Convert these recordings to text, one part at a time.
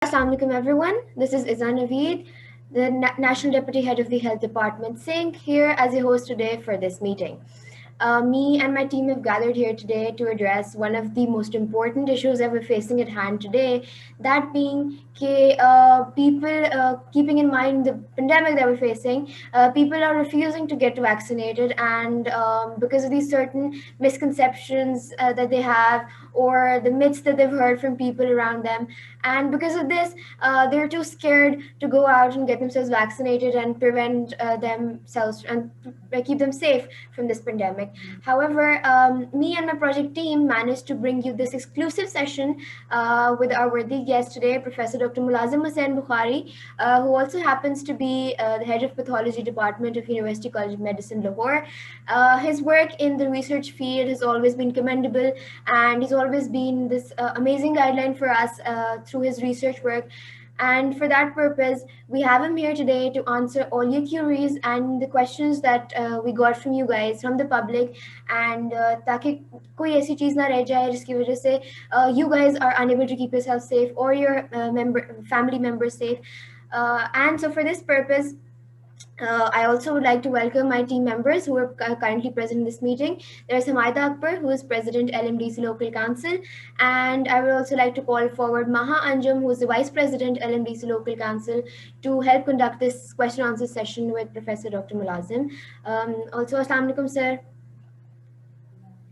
Assalamu alaikum everyone. This is Izan Naveed, the National Deputy Head of the Health Department, Singh, here as a host today for this meeting. Me and my team have gathered here today to address one of the most important issues that we're facing at hand today, that being people, keeping in mind the pandemic that we're facing, people are refusing to get vaccinated, and because of these certain misconceptions that they have, or the myths that they've heard from people around them, and because of this, they're too scared to go out and get themselves vaccinated and prevent themselves and keep them safe from this pandemic. However, me and my project team managed to bring you this exclusive session with our worthy guest today, Professor Dr. Mulazim Hussain Bukhari, who also happens to be the head of pathology department of University College of Medicine, Lahore. His work in the research field has always been commendable, and he's always been this amazing guideline for us through his research work. And for that purpose, we have him here today to answer all your queries and the questions that we got from you guys, from the public, and ताकि कोई ऐसी चीज़ ना रह जाए जिसकी वजह से you guys are unable to keep yourself safe or your family members safe. And so for this purpose, I also would like to welcome my team members who are currently present in this meeting. There's Hamaida Akbar, who is President LMDC Local Council, and I would also like to call forward Maha Anjum, who is the Vice President LMDC Local Council, to help conduct this question answer session with Professor Dr. Mulazim. Also, Assalamu alaikum, sir.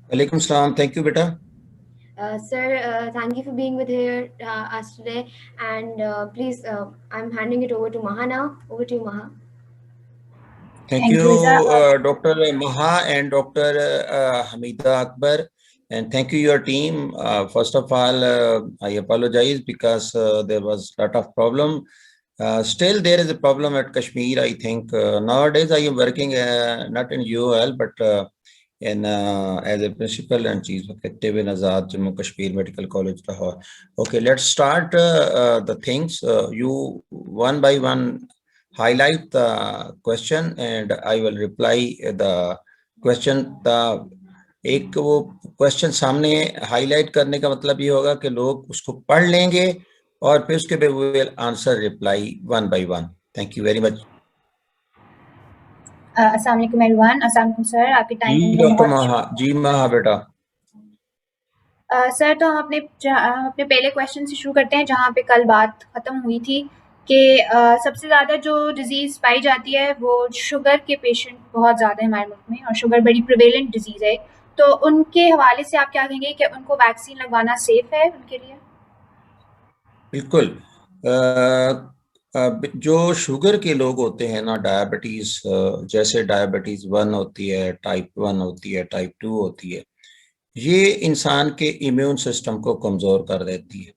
Alaikum salam. Thank you, beta. Sir, thank you for being with here us today, and please, I'm handing it over to Maha now. Over to you, Maha. Thank you, Dr. Maha and Dr. Hamida Akbar, and thank you your team. First of all, I apologize because there was a lot of problem. Still there is a problem at Kashmir. I think nowadays I am working not in UOL but in as a principal and chief executive in Azad Jammu Kashmir Medical College, Lahore. Okay, let's start the things. You one by one highlight the question and I will reply the question. एक वो question सामने highlight करने का मतलब ये होगा कि लोग उसको पढ़ लेंगे और फिर उसके बाद we will answer reply one by one. Thank you very much. अस्सलाम वालेकुम एवरीवन. अस्सलाम वालेकुम सर, आपकी टाइम जी डॉक्टर माहा. जी माहा बेटा. सर, तो हम अपने पहले क्वेश्चन से शुरू करते हैं जहाँ पे कल बात खत्म हुई थी कि सबसे ज़्यादा जो डिजीज़ पाई जाती है वो शुगर के पेशेंट बहुत ज़्यादा है हमारे मुल्क में, और शुगर बड़ी प्रिवेलेंट डिजीज़ है. तो उनके हवाले से आप क्या कहेंगे कि उनको वैक्सीन लगवाना सेफ है उनके लिए? बिल्कुल. जो शुगर के लोग होते हैं ना, डायबिटीज, जैसे डायबिटीज 1 होती है, टाइप 1 होती है, टाइप 2 होती है, ये इंसान के इम्यून सिस्टम को कमजोर कर देती है.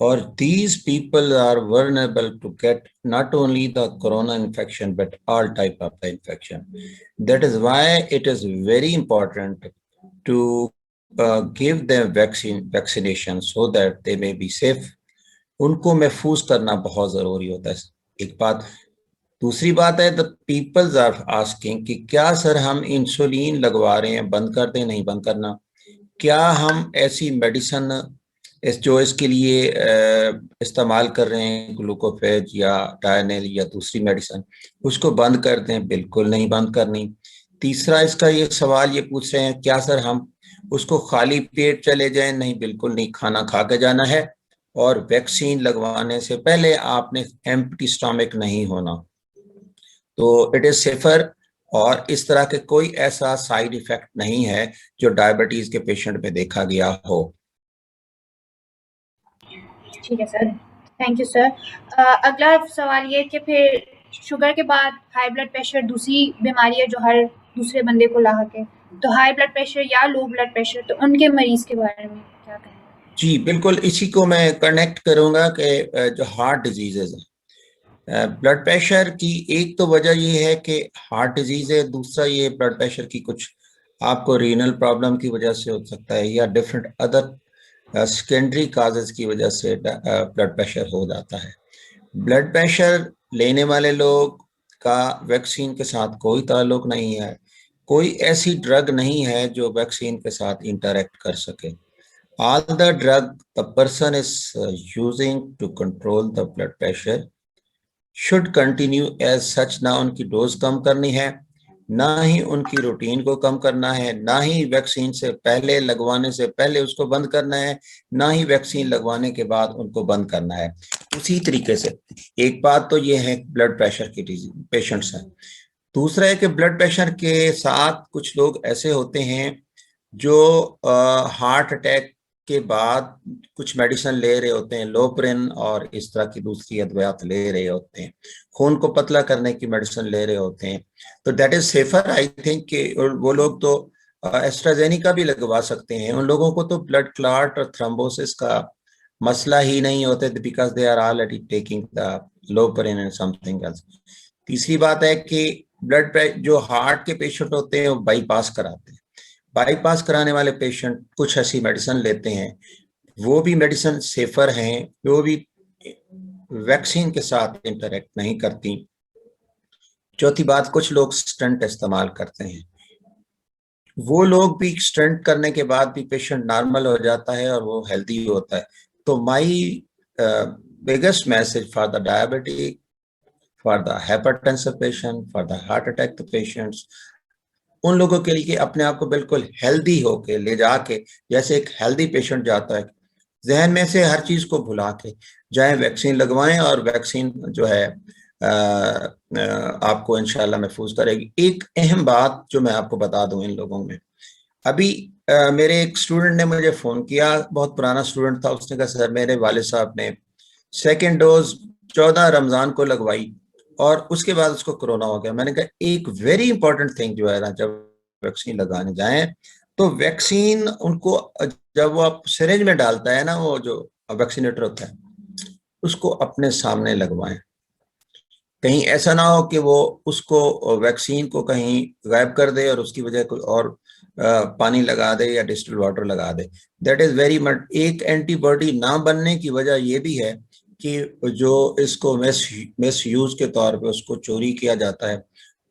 और these people are vulnerable to get not only the corona infection but all type of the infection. That is why it is very important to give them vaccination so that they may be safe. उनको महफूज करना बहुत जरूरी होता है. एक बात. दूसरी बात है, the people are asking कि क्या सर हम इंसुलिन लगवा रहे हैं, बंद कर दें? नहीं बंद करना. क्या हम ऐसी मेडिसिन जो इसके लिए इस्तेमाल कर रहे हैं, ग्लूकोफेज या डायनेल या दूसरी मेडिसिन, उसको बंद कर दें? बिल्कुल नहीं बंद करनी. तीसरा इसका ये सवाल ये पूछ रहे हैं, क्या सर हम उसको खाली पेट चले जाएं? नहीं, बिल्कुल नहीं. खाना खा के जाना है और वैक्सीन लगवाने से पहले आपने एम्प्टी स्टमक नहीं होना. तो इट इज सेफर, और इस तरह के कोई ऐसा साइड इफेक्ट नहीं है जो डायबिटीज के पेशेंट में देखा गया हो. ठीक है सर, थैंक यू सर. अगला सवाल ये कि फिर शुगर के बाद हाई ब्लड प्रेशर दूसरी बीमारी है जो हर दूसरे बंदे को लाहक है, तो हाई ब्लड प्रेशर या लो ब्लड प्रेशर, तो उनके मरीज के बारे में क्या कहें? जी बिल्कुल, इसी को मैं कनेक्ट करूंगा कि जो हार्ट डिजीजेज हैं, ब्लड प्रेशर की एक तो वजह ये है कि हार्ट डिजीज है, दूसरा ये ब्लड प्रेशर की कुछ आपको रीनल प्रॉब्लम की वजह से हो सकता है या डिफरेंट अदर सेकेंडरी काजेस की वजह से ब्लड प्रेशर हो जाता है. ब्लड प्रेशर लेने वाले लोग का वैक्सीन के साथ कोई ताल्लुक नहीं है. कोई ऐसी ड्रग नहीं है जो वैक्सीन के साथ इंटरेक्ट कर सके. all the drug the person is using to control the blood pressure should continue as such. ना उनकी डोज कम करनी है, ना ही उनकी रूटीन को कम करना है, ना ही वैक्सीन से पहले लगवाने से पहले उसको बंद करना है, ना ही वैक्सीन लगवाने के बाद उनको बंद करना है। उसी तरीके से एक बात तो ये है ब्लड प्रेशर के पेशेंट्स हैं। दूसरा है कि ब्लड प्रेशर के साथ कुछ लोग ऐसे होते हैं जो हार्ट अटैक के बाद कुछ मेडिसिन ले रहे होते हैं, लोप्रिन और इस तरह की दूसरी अद्वियात ले रहे होते हैं, खून को पतला करने की मेडिसिन ले रहे होते हैं, तो that is safer I think कि वो लोग तो एस्ट्राजेनिका भी लगवा सकते हैं। उन लोगों को तो ब्लड क्लॉट और थ्रोम्बोसिस का मसला ही नहीं होता, because they are already taking the Loprin and something else. तीसरी बात है कि ब्लड प्रेशर जो हार्ट के पेशेंट होते हैं वो बाईपास कराते हैं। बाईपास कराने वाले पेशेंट कुछ ऐसी मेडिसिन लेते हैं, वो भी मेडिसिन सेफर हैं, वो भी वैक्सीन के साथ इंटरेक्ट नहीं करती। चौथी बात, कुछ लोग स्टंट इस्तेमाल करते हैं, वो लोग भी स्टंट करने के बाद भी पेशेंट नॉर्मल हो जाता है और वो हेल्दी होता है। तो my biggest message for the diabetic, for the hypertensive patient, for the heart attack patients, उन लोगों के लिए अपने आप को बिल्कुल हेल्दी होके ले जाके, जैसे एक हेल्दी पेशेंट जाता है, जहन में से हर चीज को भुला के जाए, वैक्सीन लगवाएं, और वैक्सीन जो है आपको इंशाल्लाह महफूज करेगी। एक अहम बात जो मैं आपको बता दूं इन लोगों में, अभी मेरे एक स्टूडेंट ने मुझे फोन किया, बहुत पुराना स्टूडेंट था, उसने कहा सर मेरे वालिद साहब ने सेकेंड डोज 14 रमजान को लगवाई और उसके बाद उसको कोरोना हो गया। मैंने कहा एक वेरी इंपॉर्टेंट थिंग जो है ना, जब वैक्सीन लगाने जाएं तो वैक्सीन उनको, जब वो आप सिरिंज में डालता है ना, वो जो वैक्सीनेटर होता है, उसको अपने सामने लगवाएं। कहीं ऐसा ना हो कि वो उसको वैक्सीन को कहीं गायब कर दे और उसकी वजह कोई और पानी लगा दे या डिस्टिल्ड वाटर लगा दे। That is very much. एक एंटीबॉडी ना बनने की वजह ये भी है कि जो इसको मिस यूज के तौर पे उसको चोरी किया जाता है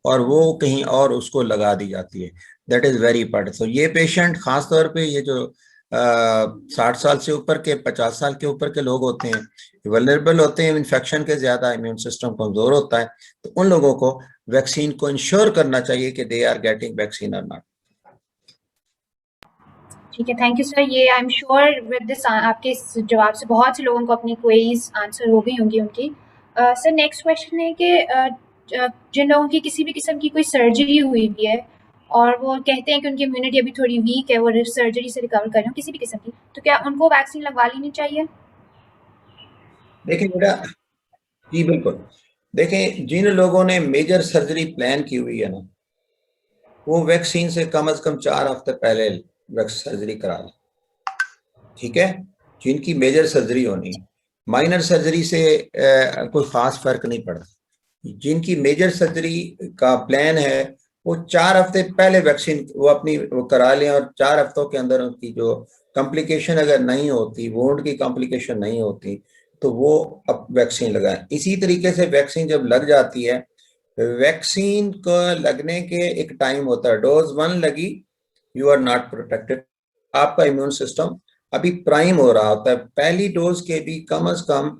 और वो कहीं और उसको लगा दी जाती है। That is very important. तो ये पेशेंट खास तौर पे ये जो 60 साल से ऊपर के, 50 साल के ऊपर के लोग होते हैं, वल्नरेबल होते हैं, इन्फेक्शन के ज्यादा, इम्यून सिस्टम कमजोर होता है, तो उन लोगों को वैक्सीन को इंश्योर करना चाहिए कि दे आर गेटिंग वैक्सीन और नॉट। ठीक है, थैंक यू सर। ये I am sure with this आपके इस जवाब से बहुत से लोगों को अपनी क्वेरीज आंसर हो गई होंगी उनकी। सर नेक्स्ट क्वेश्चन है कि जिन लोगों की किसी भी किस्म की कोई सर्जरी हुई भी है और वो कहते हैं कि उनकी इम्यूनिटी अभी थोड़ी वीक है, वो सर्जरी से रिकवर कर रहे हो किसी भी किस्म की, तो क्या उनको वैक्सीन लगवा लेनी चाहिए? देखिए बेटा, जी बिल्कुल। देखें, जिन लोगों ने मेजर सर्जरी प्लान की हुई है ना, वो वैक्सीन से कम 4 हफ्ते पहले सर्जरी करा लें, ठीक है। जिनकी मेजर सर्जरी होनी है, माइनर सर्जरी से कोई खास फर्क नहीं पड़ता। जिनकी मेजर सर्जरी का प्लान है वो 4 हफ्ते पहले वैक्सीन वो करा लें, और 4 हफ्तों के अंदर उनकी जो कॉम्प्लिकेशन अगर नहीं होती, वोंड की कॉम्प्लिकेशन नहीं होती, तो वो अब वैक्सीन लगाएं। इसी तरीके से वैक्सीन जब लग जाती है, वैक्सीन को लगने के एक टाइम होता है। डोज 1 लगी, यू आर नॉट प्रोटेक्टेड, आपका इम्यून सिस्टम अभी प्राइम हो रहा होता है। पहली डोज के भी कम से कम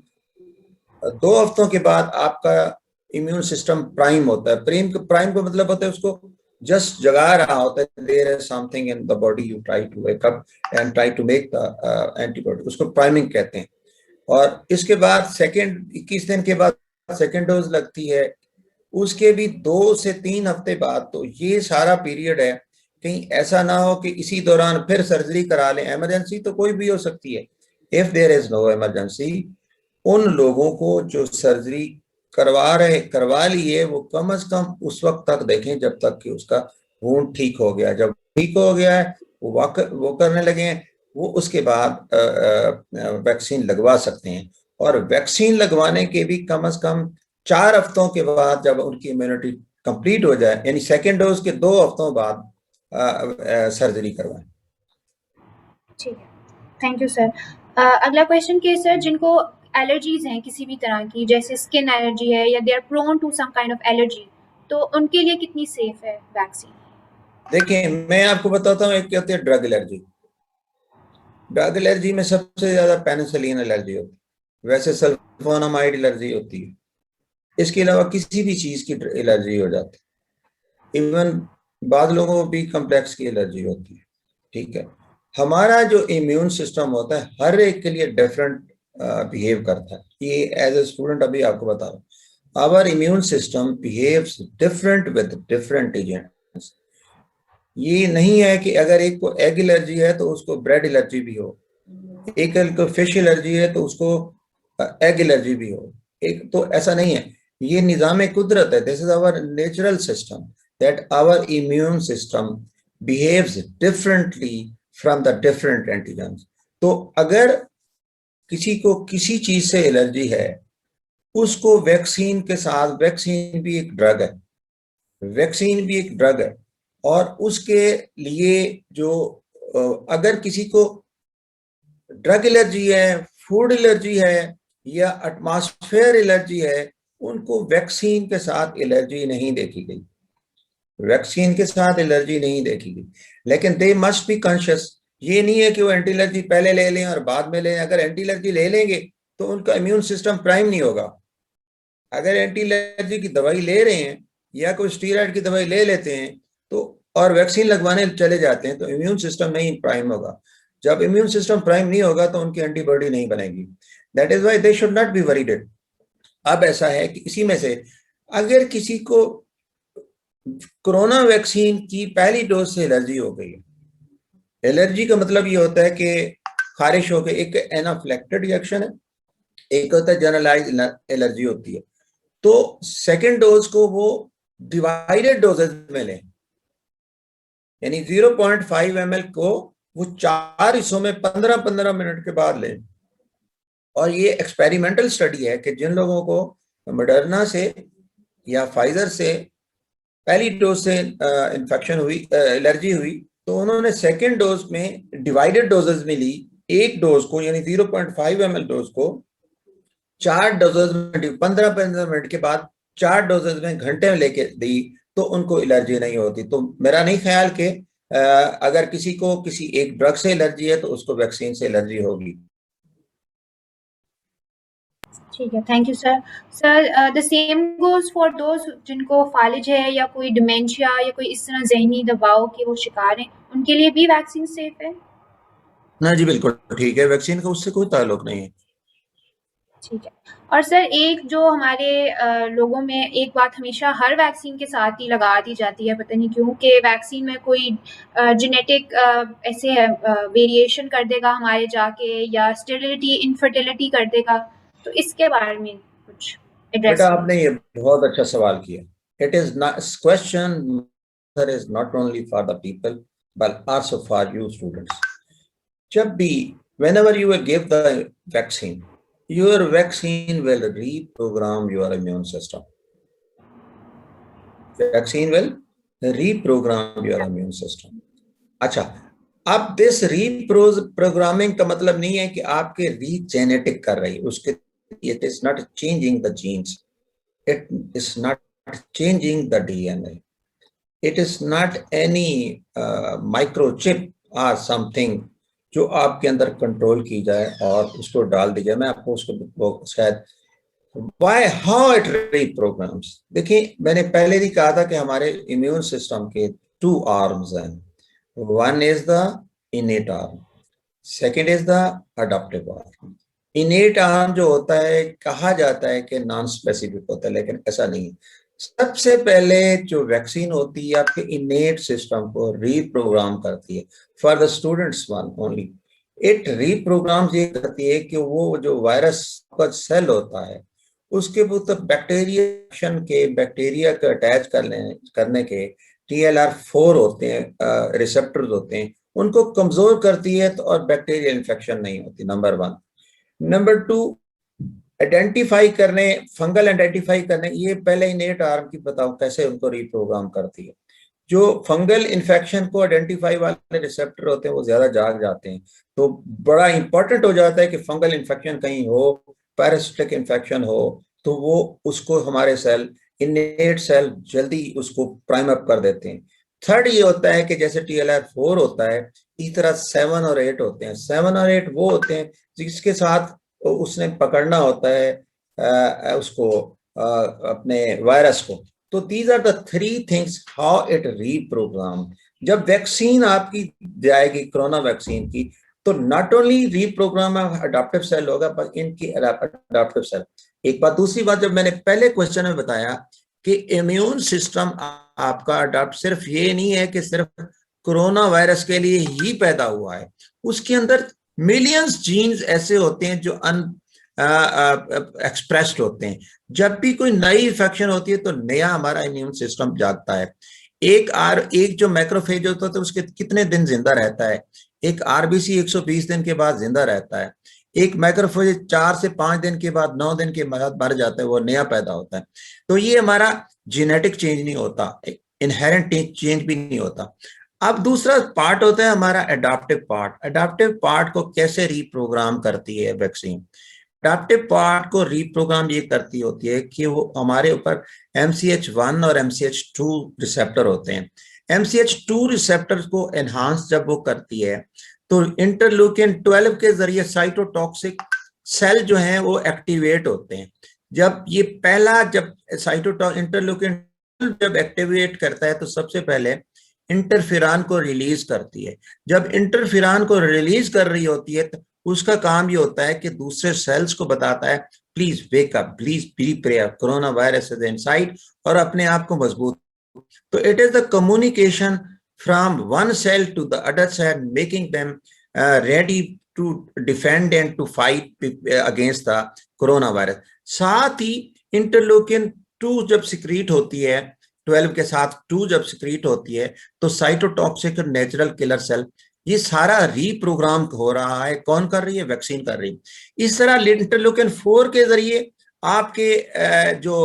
2 हफ्तों के बाद आपका इम्यून सिस्टम प्राइम होता है। प्राइम का मतलब होता है उसको जस्ट जगा रहा होता है, there is something in the body, you try to wake up and try to make the antibody, उसको प्राइमिंग कहते हैं। और इसके बाद सेकेंड 21 दिन के बाद सेकेंड डोज लगती है, उसके भी 2 से 3 हफ्ते बाद। तो ये सारा पीरियड है, कहीं ऐसा ना हो कि इसी दौरान फिर सर्जरी करा लें। इमरजेंसी तो कोई भी हो सकती है, if there is no emergency, उन लोगों को जो सर्जरी करवा ली है, वो कम से कम उस वक्त तक देखें जब तक कि उसका वुंड ठीक हो गया। जब ठीक हो गया है, वो करने लगे हैं, वो उसके बाद वैक्सीन लगवा सकते हैं। और वैक्सीन लगवाने के भी कम से कम 4 हफ्तों के बाद, जब उनकी इम्यूनिटी कंप्लीट हो जाए, यानी सेकेंड डोज के 2 हफ्तों बाद सर्जरी करवाएं। ठीक है, थैंक यू सर। अगला क्वेश्चन कि सर जिनको एलर्जीज हैं किसी भी तरह की, जैसे स्किन एलर्जी है या they are prone to some kind of allergy, तो उनके लिए कितनी सेफ है वैक्सीन? देखिए, मैं आपको बताता हूँ एक क्या होती है ड्रग एलर्जी। ड्रग एलर्जी में सबसे ज्यादा पेनिसिलिन एलर्जी होती है, वैसे सल्फोनामाइड एलर्जी होती है, इसके अलावा किसी भी चीज की एलर्जी हो जाती है। इवन बाद लोगों को बी कम्प्लेक्स की एलर्जी होती है। ठीक है, हमारा जो इम्यून सिस्टम होता है हर एक के लिए डिफरेंट बिहेव करता है। ये एज ए स्टूडेंट अभी आपको बता रहा हूँ, our immune system behaves different with different agents. ये नहीं है कि अगर एक को एग एलर्जी है तो उसको ब्रेड एलर्जी भी हो, एक को फिश एलर्जी है तो उसको एग एलर्जी भी हो, एक तो ऐसा नहीं है। ये निज़ाम कुदरत है, this is our natural system, that our immune system behaves differently from the different antigens. तो अगर किसी को किसी चीज से एलर्जी है, उसको वैक्सीन के साथ, वैक्सीन भी एक ड्रग है, वैक्सीन भी एक ड्रग है, और उसके लिए जो अगर किसी को ड्रग एलर्जी है, फूड एलर्जी है या एटमॉस्फेयर एलर्जी है, उनको वैक्सीन के साथ एलर्जी नहीं देखी गई, वैक्सीन के साथ एलर्जी नहीं देखी गई। लेकिन दे मस्ट बी कॉन्शियस, ये नहीं है कि वो एंटी एलर्जी पहले ले लें और बाद में लें। अगर एंटी एलर्जी ले लेंगे तो उनका इम्यून सिस्टम प्राइम नहीं होगा। अगर एंटी एलर्जी की दवाई ले रहे हैं या कोई स्टीरॉयड की दवाई ले लेते हैं तो और वैक्सीन लगवाने चले जाते हैं तो इम्यून सिस्टम नहीं प्राइम होगा। जब इम्यून सिस्टम प्राइम नहीं होगा तो उनकी एंटीबॉडी नहीं बनेगी। That is why they should not be worried. अब ऐसा है कि इसी में से अगर किसी को कोरोना वैक्सीन की पहली डोज से एलर्जी हो गई है, एलर्जी का मतलब ये होता है कि खारिश हो गई, एक एनाफ्लेक्टेड रिएक्शन है, एक होता है जनरलाइज एलर्जी होती है। तो सेकेंड डोज को वो डिवाइडेड डोजेज में लें, यानी 0.5 ml को वो 4 हिस्सों में 15-15 मिनट के बाद लें। और ये एक्सपेरिमेंटल स्टडी है कि जिन लोगों को मॉडर्ना से या फाइजर से पहली डोज से इन्फेक्शन हुई, एलर्जी हुई, तो उन्होंने सेकेंड डोज में डिवाइडेड डोजेज में ली। एक डोज को यानी 0.5 ml डोज को 4 डोजेज में 15-15 मिनट के बाद 4 डोजेज में घंटे में लेके दी, तो उनको एलर्जी नहीं होती। तो मेरा नहीं ख्याल कि अगर किसी को किसी एक ड्रग से एलर्जी है तो उसको वैक्सीन से एलर्जी होगी। ठीक है, thank you sir. Sir the same goes for those जिनको फालिज है या कोई डिमेंशिया या कोई इस तरह जहनी दबाव के वो शिकार हैं, उनके लिए भी वैक्सीन सेफ है? ना जी, बिल्कुल ठीक है, वैक्सीन का उससे कोई ताल्लुक नहीं है। ठीक है। और सर एक जो हमारे लोगों में एक बात हमेशा हर वैक्सीन के साथ ही लगा दी जाती है, पता नहीं क्यों, कि वैक्सीन में कोई जेनेटिक ऐसे है वेरिएशन कर देगा हमारे जाके, या स्टेरिलिटी इनफर्टिलिटी कर देगा, तो इसके बारे में कुछ एड्रेस बेटा आपने ये बहुत अच्छा सवाल किया। It is not question is not only for the people but also for you students. जब भी whenever you will give the vaccine, your vaccine will reprogram your immune system. Vaccine will reprogram your immune system. अच्छा, अब this reprogramming का मतलब नहीं है कि आपके रीजेनेटिक कर रही है उसके, it is not changing the genes, it is not changing the DNA, it is not any microchip और समथिंग जो आपके अंदर कंट्रोल की जाए और उसको डाल दी जाए। मैं आपको उसको शायद वाई हाउ इट रीप्रोग्राम्स। देखिए, मैंने पहले भी कहा था कि हमारे इम्यून सिस्टम के 2 आर्म्स हैं। One is the इनेट arm, second is the adoptive arm. इनेट arm जो होता है, कहा जाता है कि नॉन स्पेसिफिक होता है, लेकिन ऐसा नहीं है। सबसे पहले जो वैक्सीन होती है आपके इनेट सिस्टम को रीप्रोग्राम करती है। For the students one only, it reprogram ये करती है कि वो जो वायरस का सेल होता है उसके ऊपर बैक्टीरिया को अटैच करने के TLR4 होते हैं, रिसेप्टर्स होते हैं, उनको कमजोर करती है तो और बैक्टीरियल इन्फेक्शन नहीं होती, नंबर 1। नंबर 2, आइडेंटिफाई करने, फंगल आइडेंटिफाई करने, ये पहले इनेट आर्म की बताओ कैसे उनको रीप्रोग्राम करती है। जो फंगल इन्फेक्शन को आइडेंटिफाई वाले रिसेप्टर होते हैं वो ज्यादा जाग जाते हैं, तो बड़ा इंपॉर्टेंट हो जाता है कि फंगल इन्फेक्शन कहीं हो, पैरासिटिक इन्फेक्शन हो, तो वो उसको हमारे सेल, इनेट सेल जल्दी उसको प्राइम अप कर देते हैं। थर्ड ये होता है कि जैसे TLR4 होता है, इसी तरह 7 और 8 होते हैं। 7 और 8 वो होते हैं जिसके साथ उसने पकड़ना होता है उसको अपने वायरस को। तो these are the 3 things how it reprogram. जब वैक्सीन आपकी जाएगी कोरोना वैक्सीन की, तो not only reprogram adoptive cell होगा पर इनकी अडॉप्टिव सेल। एक बात, दूसरी बात, जब मैंने पहले क्वेश्चन में बताया कि इम्यून सिस्टम आपका अडॉप्ट सिर्फ ये नहीं है कि सिर्फ कोरोना वायरस के लिए ही पैदा हुआ है, उसके अंदर मिलियंस जीन्स ऐसे होते हैं जो एक्सप्रेस्ड होते हैं। जब भी कोई नई इन्फेक्शन होती है तो नया हमारा इम्यून सिस्टम जागता है। एक जो मैक्रोफेज होता है उसके कितने दिन जिंदा रहता है? एक RBC 120 दिन के बाद जिंदा रहता है। एक मैक्रोफेज 4 से 5 दिन के बाद, 9 दिन के बाद मर जाता है, वो नया पैदा होता है। तो ये हमारा जेनेटिक चेंज नहीं होता, इनहेरेंट चेंज भी नहीं होता। अब दूसरा पार्ट होता है हमारा एडाप्टिव पार्ट। एडाप्टिव पार्ट को कैसे रीप्रोग्राम करती है वैक्सीन? एडाप्टिव पार्ट को रीप्रोग्राम ये करती होती है कि वो हमारे ऊपर MCH1 और MCH2 रिसेप्टर होते हैं। MCH2 रिसेप्टर को एनहांस जब वो करती है तो इंटरल्यूकिन 12 के जरिए साइटोटॉक्सिक सेल जो हैं वो एक्टिवेट होते हैं। जब ये पहला जब इंटरल्यूकिन जब एक्टिवेट करता है तो सबसे पहले इंटरफेरॉन को रिलीज करती है। जब इंटरफेरॉन को रिलीज कर रही होती है तो उसका काम ये होता है कि दूसरे सेल्स को बताता है please wake up, please be prayer, corona virus is inside, और अपने आप को मजबूत। तो it is the communication from one cell to the other cell, making them ready to defend and to fight against the corona virus. साथ ही इंटरलोकिन 2 जब secrete होती है, 12 के साथ 2 जब सिक्रीट होती है, तो साइटोटॉक्सिक नेचुरल किलर सेल, ये सारा रीप्रोग्राम हो रहा है। कौन कर रही है? वैक्सीन कर रही है। इस तरह इंटरलोकिन 4 के जरिए आपके जो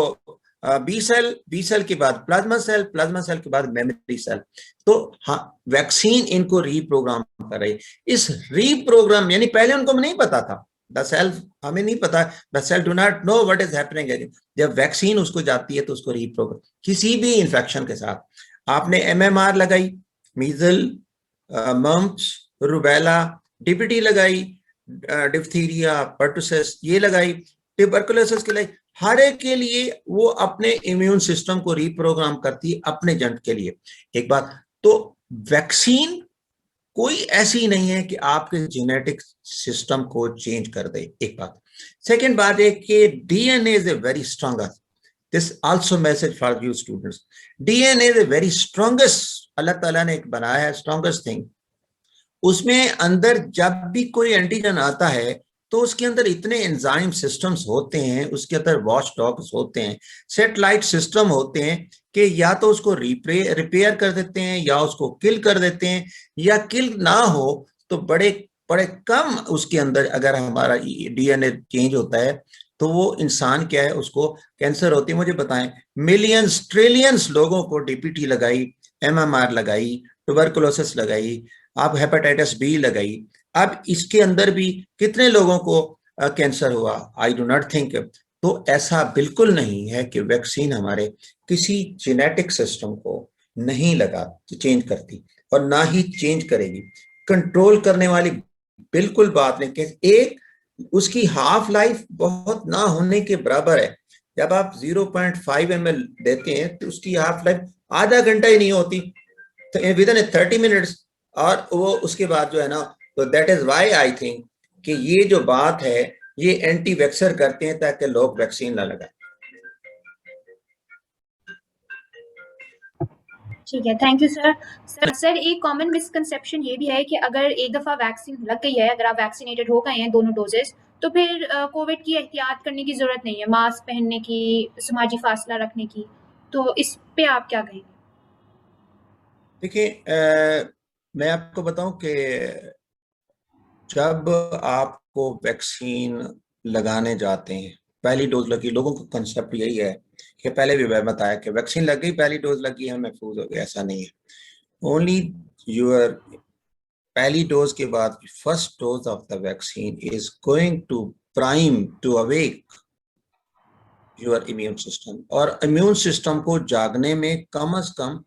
बी सेल के बाद प्लाज्मा सेल के बाद मेमोरी सेल, तो हाँ वैक्सीन इनको रीप्रोग्राम कर रही है। इस रीप्रोग्राम यानी पहले उनको नहीं पता था, द सेल हमें नहीं पता, the cell do not know what is happening. जब वैक्सीन उसको जाती है तो उसको रीप्रोग्राम, किसी भी इंफेक्शन के साथ आपने MMR लगाई, मीजल, मम्प्स, रूबेला, DPT लगाई, डिप्थीरिया, पर्टुसिस ये लगाई, ट्यूबरकुलोसिस के लिए, हर एक के लिए वो अपने इम्यून सिस्टम को रीप्रोग्राम करती है अपने जंट के लिए। एक बात तो वैक्सीन कोई ऐसी नहीं है कि आपके जेनेटिक सिस्टम को चेंज कर दे, एक बात। सेकेंड बात है कि DNA is a very strongest, this also message for you students, DNA is a very strongest, Allah ताला ने एक बनाया है स्ट्रॉन्गेस्ट थिंग। उसमें अंदर जब भी कोई एंटीजन आता है तो उसके अंदर इतने एंजाइम सिस्टम्स होते हैं, उसके अंदर वॉच डॉग्स होते हैं, सेटेलाइट सिस्टम होते हैं कि या तो उसको रिपेयर कर देते हैं या उसको किल कर देते हैं, या किल ना हो तो बड़े बड़े कम उसके अंदर अगर हमारा DNA चेंज होता है तो वो इंसान क्या है, उसको कैंसर होती है। मुझे बताएं, मिलियंस ट्रिलियंस लोगों को DPT लगाई, MMR लगाई, ट्यूबरकुलोसिस लगाई, आप हेपेटाइटिस B लगाई, अब इसके अंदर भी कितने लोगों को कैंसर हुआ? I do not think. तो ऐसा बिल्कुल नहीं है कि वैक्सीन हमारे किसी जेनेटिक सिस्टम को नहीं लगा चेंज करती और ना ही चेंज करेगी। कंट्रोल करने वाली बिल्कुल बात नहीं कि एक उसकी हाफ लाइफ बहुत ना होने के बराबर है। जब आप 0.5 ml देते हैं तो उसकी हाफ लाइफ आधा घंटा ही नहीं होती, विद इन 30 मिनट्स, और वो उसके बाद जो है ना, तो that is why I think कि ये जो बात है ये एंटी वैक्सर करते हैं ताकि लोग वैक्सीन ना लगाएं। ठीक है, थैंक यू सर। सर एक कॉमन मिसकंसेप्शन ये भी है कि अगर एक दफ़ा वैक्सीन लग गई है, अगर आप वैक्सीनेटेड हो गए हैं दोनों डोजेस, तो फिर कोविड की एहतियात करने की ज़रूरत नहीं है, मास्क पहनने की, समाजी फासला रखने की। तो इस पे आप क्या कहेंगे? देखिए, मैं आपको बताऊं कि जब आपको वैक्सीन लगाने जाते हैं, पहली डोज लगी, लोगों का कंसेप्ट यही है कि पहले भी मैं बताया कि वैक्सीन लग गई, पहली डोज लगी है, महफूज हो गया। ऐसा नहीं है। ओनली यूर पहली डोज के बाद first dose of the vaccine is going to prime to awake your immune system, और इम्यून सिस्टम को जागने में कम से कम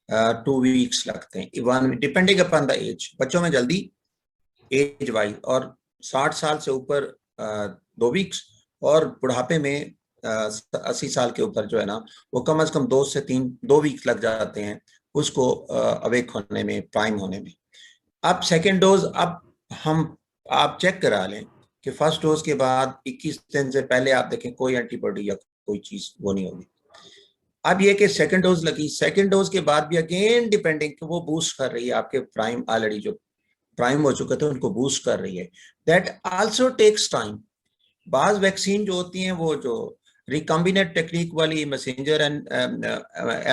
2 वीक्स लगते हैं, 1 डिपेंडिंग अपॉन द एज। बच्चों में जल्दी एज वाइज, और 60 साल से ऊपर 2 वीक्स, और बुढ़ापे में 80 साल के ऊपर जो है ना वो कम से कम 2 वीक्स लग जाते हैं उसको अवेक होने में, प्राइम होने में। अब सेकेंड डोज, अब आप चेक करा लें कि फर्स्ट डोज के बाद 21 दिन से पहले आप देखें कोई एंटीबॉडी या कोई चीज वो नहीं होगी। अब ये कि सेकंड डोज लगी, सेकंड डोज के बाद भी अगेन डिपेंडिंग कि वो बूस्ट कर रही है आपके प्राइम, ऑलरेडी जो प्राइम हो चुके थे उनको बूस्ट कर रही है। That also takes time. बाज वैक्सीन जो होती हैं वो जो रिकॉम्बिनेट टेक्निक वाली मैसेंजर एंड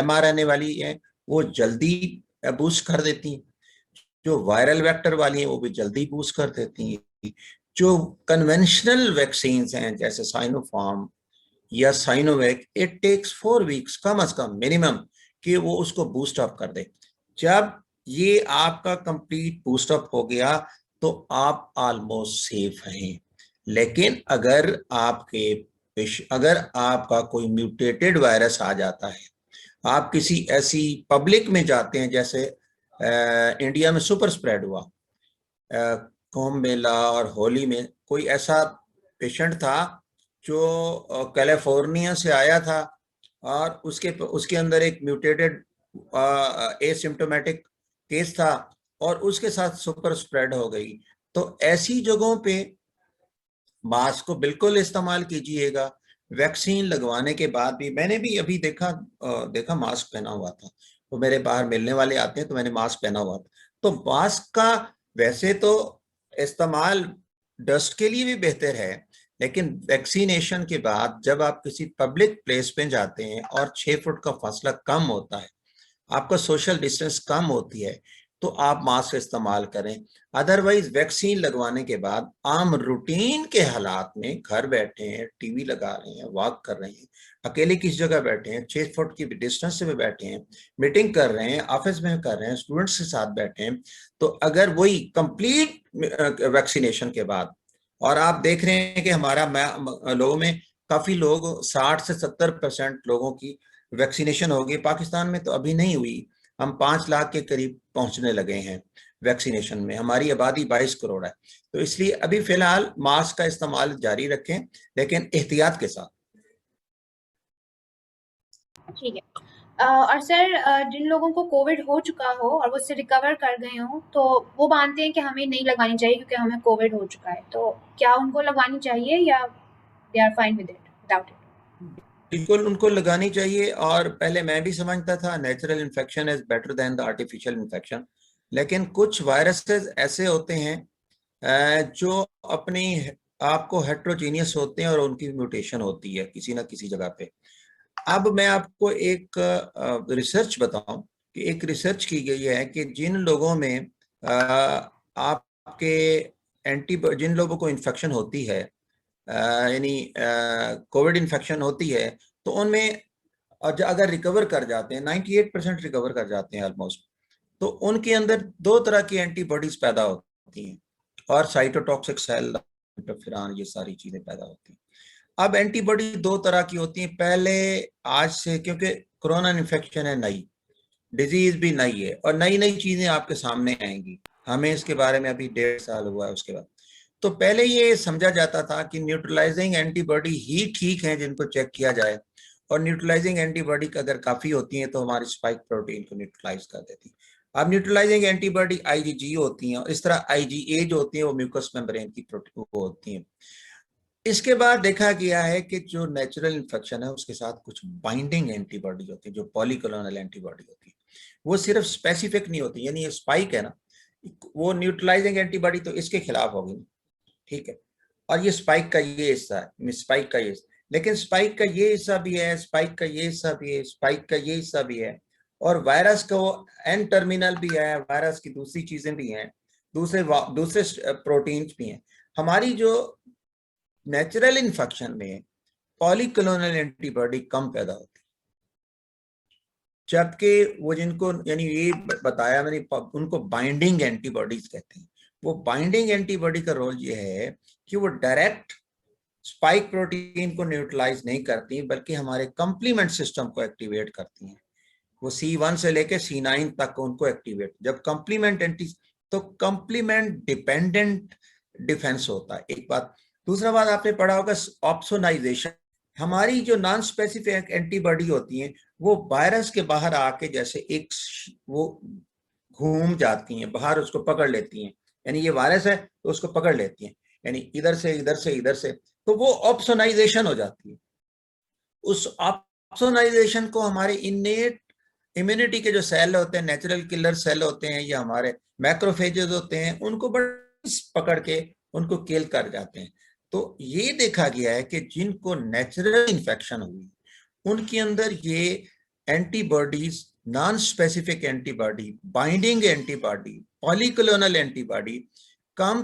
mRNA वाली है वो जल्दी बूस्ट कर देती हैं, जो वायरल वेक्टर वाली हैं वो भी जल्दी बूस्ट कर देती हैं। जो कन्वेंशनल वैक्सीन हैं जैसे साइनोफार्म या साइनोवैक, इट टेक्स 4 वीक्स कम से कम मिनिमम कि वो उसको बूस्ट अप कर दे। जब ये आपका कंप्लीट बूस्ट अप हो गया तो आप ऑलमोस्ट सेफ हैं। लेकिन अगर आपका कोई म्यूटेटेड वायरस आ जाता है, आप किसी ऐसी पब्लिक में जाते हैं, जैसे इंडिया में सुपर स्प्रेड हुआ कुंभ मेला और होली में, कोई ऐसा पेशेंट था जो कैलिफोर्निया से आया था और उसके अंदर एक म्यूटेटेड एसिम्प्टोमेटिक केस था और उसके साथ सुपर स्प्रेड हो गई। तो ऐसी जगहों पे मास्क को बिल्कुल इस्तेमाल कीजिएगा। वैक्सीन लगवाने के बाद भी, मैंने भी अभी देखा मास्क पहना हुआ था, तो मेरे बाहर मिलने वाले आते हैं तो मैंने मास्क पहना हुआ था। तो मास्क का वैसे तो इस्तेमाल डस्ट के लिए भी बेहतर है, लेकिन वैक्सीनेशन के बाद जब आप किसी पब्लिक प्लेस पे जाते हैं और 6 फुट का फासला कम होता है, आपका सोशल डिस्टेंस कम होती है, तो आप मास्क इस्तेमाल करें। अदरवाइज वैक्सीन लगवाने के बाद आम रूटीन के हालात में घर बैठे हैं, टीवी लगा रहे हैं, वॉक कर रहे हैं, अकेले किस जगह बैठे हैं, 6 फुट की डिस्टेंस में बैठे हैं, मीटिंग कर रहे हैं, ऑफिस में कर रहे हैं, स्टूडेंट्स के साथ बैठे हैं, तो अगर वही कंप्लीट वैक्सीनेशन के बाद, और आप देख रहे हैं कि हमारा लोगों में काफी लोग 60 से 70% लोगों की वैक्सीनेशन हो गई। पाकिस्तान में तो अभी नहीं हुई, हम 5 लाख के करीब पहुंचने लगे हैं वैक्सीनेशन में, हमारी आबादी 22 करोड़ है। तो इसलिए अभी फिलहाल मास्क का इस्तेमाल जारी रखें, लेकिन एहतियात के साथ। ठीक है। और सर, जिन लोगों को कोविड हो चुका हो और वो उससे रिकवर कर गए हो, तो वो मानते हैं कि हमें नहीं लगवानी चाहिए क्योंकि हमें कोविड हो चुका है, तो क्या उनको लगवानी चाहिए या they are fine with it, without it? बिल्कुल उनको लगानी चाहिए। और पहले मैं भी समझता था natural infection is better than the artificial infection, लेकिन कुछ वायरसेस ऐसे होते हैं जो अपनी आपको हेट्रोजीनियस होते हैं और उनकी म्यूटेशन होती है किसी ना किसी जगह पे। अब मैं आपको एक रिसर्च बताऊं कि एक रिसर्च की गई है कि जिन लोगों में जिन लोगों को इन्फेक्शन होती है, यानी कोविड इन्फेक्शन होती है, तो उनमें अगर रिकवर कर जाते हैं, 98% रिकवर कर जाते हैं ऑलमोस्ट, तो उनके अंदर 2 तरह की एंटीबॉडीज पैदा होती हैं और साइटोटॉक्सिक सेल, इंटरफेरॉन, ये सारी चीजें पैदा होती हैं। अब एंटीबॉडी 2 तरह की होती हैं। पहले आज से, क्योंकि कोरोना इन्फेक्शन है, नई डिजीज भी नई है और नई नई चीजें आपके सामने आएंगी, हमें इसके बारे में अभी 1.5 साल हुआ है उसके बाद। तो पहले ये समझा जाता था कि न्यूट्रलाइजिंग एंटीबॉडी ही ठीक है जिनको चेक किया जाए, और न्यूट्रलाइजिंग एंटीबॉडी अगर काफी होती है तो हमारी स्पाइक प्रोटीन को न्यूट्रलाइज कर देती है। अब न्यूट्रलाइजिंग एंटीबॉडी IgG होती हैं और इस तरह IgA जो होती है वो म्यूकस मेम्ब्रेन की प्रोटीन वो होती हैं। इसके बाद देखा गया है कि जो नेचुरल इन्फेक्शन है उसके साथ कुछ बाइंडिंग एंटीबॉडी होती है, जो पॉलीक्लोनल एंटीबॉडी होती है, वो सिर्फ स्पेसिफिक नहीं होती, यानी ये स्पाइक है ना, वो न्यूट्रलाइजिंग एंटीबॉडी तो इसके खिलाफ होगी, ठीक है, और ये स्पाइक का ये हिस्सा है, स्पाइक का ये, लेकिन स्पाइक का ये हिस्सा भी है, स्पाइक का ये हिस्सा भी है, स्पाइक का ये हिस्सा भी है, और वायरस का वो एन टर्मिनल भी है, वायरस की दूसरी चीजें भी हैं, दूसरे प्रोटीन्स भी हैं। हमारी जो नेचुरल इन्फेक्शन में पॉलीक्लोनल एंटीबॉडी कम पैदा होती, जबकि वो जिनको, यानी ये बताया मैंने, उनको बाइंडिंग एंटीबॉडीज कहते हैं। वो बाइंडिंग एंटीबॉडी का रोल ये है कि वो डायरेक्ट स्पाइक प्रोटीन को न्यूट्रलाइज नहीं करती, बल्कि हमारे कंप्लीमेंट सिस्टम को एक्टिवेट करती हैं। वो C1 से लेके C9 तक उनको एक्टिवेट। जब कंप्लीमेंट एंटी, तो कंप्लीमेंट डिपेंडेंट डिफेंस होता है, एक बात। दूसरा बात आपने पढ़ा होगा ऑप्सोनाइजेशन। हमारी जो नॉन स्पेसिफिक एंटीबॉडी होती हैं वो वायरस के बाहर आके जैसे एक वो घूम जाती हैं बाहर, उसको पकड़ लेती हैं, यानी ये वायरस है तो उसको पकड़ लेती हैं, यानी इधर से इधर से इधर से, तो वो ऑप्सोनाइजेशन हो जाती है। उस ऑप्सोनाइजेशन को हमारे इनेट इम्यूनिटी के जो सेल होते हैं, नेचुरल किलर सेल होते हैं या हमारे मैक्रोफेजेस होते हैं, उनको बड़े पकड़ के उनको किल कर जाते हैं। तो ये देखा गया है कि जिनको नेचुरल इन्फेक्शन हुई उनके अंदर ये antibodies, non specific antibody, binding antibody, polyclonal antibody कम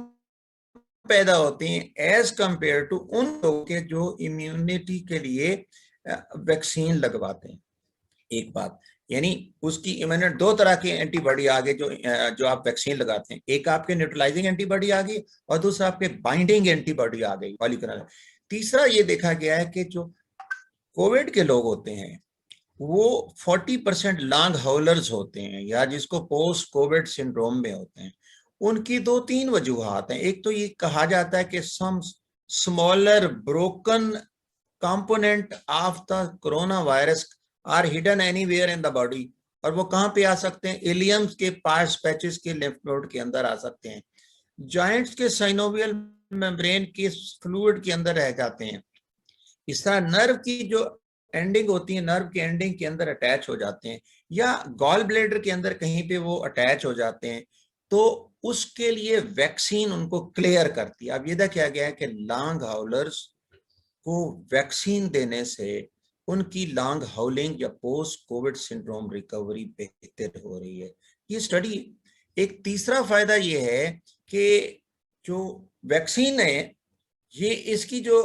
पैदा होते हैं एज कंपेयर टू उन लोगों के जो इम्यूनिटी के लिए वैक्सीन लगवाते हैं। एक बात, यानी उसकी इम्यूनिटी, दो तरह की एंटीबॉडी आ गई जो आप वैक्सीन लगाते हैं, एक आपके न्यूट्रलाइजिंग एंटीबॉडी आ गई और दूसरा आपके बाइंडिंग एंटीबॉडी आ गई, पॉलीक्लोनल। तीसरा ये देखा गया है कि जो कोविड के लोग होते हैं वो 40% लॉन्ग हाउलर्स होते हैं या जिसको पोस्ट कोविड सिंड्रोम में होते हैं। उनकी दो तीन वजूहात हैं। एक तो ये कहा जाता है कि some smaller broken component of the corona virus are hidden anywhere in the body, और वो कहाँ पे आ सकते हैं, इलियम्स के पास पैचेस के लिम्फ नोड के अंदर आ सकते हैं, जॉइंट्स के साइनोवियल मेम्ब्रेन के फ्लूइड के अंदर रह जाते हैं। इस तरह नर्व की जो एंडिंग होती है, नर्व के एंडिंग के अंदर अटैच हो जाते हैं या गॉल ब्लैडर के अंदर कहीं पे वो अटैच हो जाते हैं, तो उसके लिए वैक्सीन उनको क्लियर करती है। अब ये देखा गया है कि लॉन्ग हाउलर्स को वैक्सीन देने से उनकी लॉन्ग हाउलिंग या पोस्ट कोविड सिंड्रोम रिकवरी बेहतर हो रही है, ये स्टडी। एक तीसरा फायदा ये है कि जो वैक्सीन है ये इसकी जो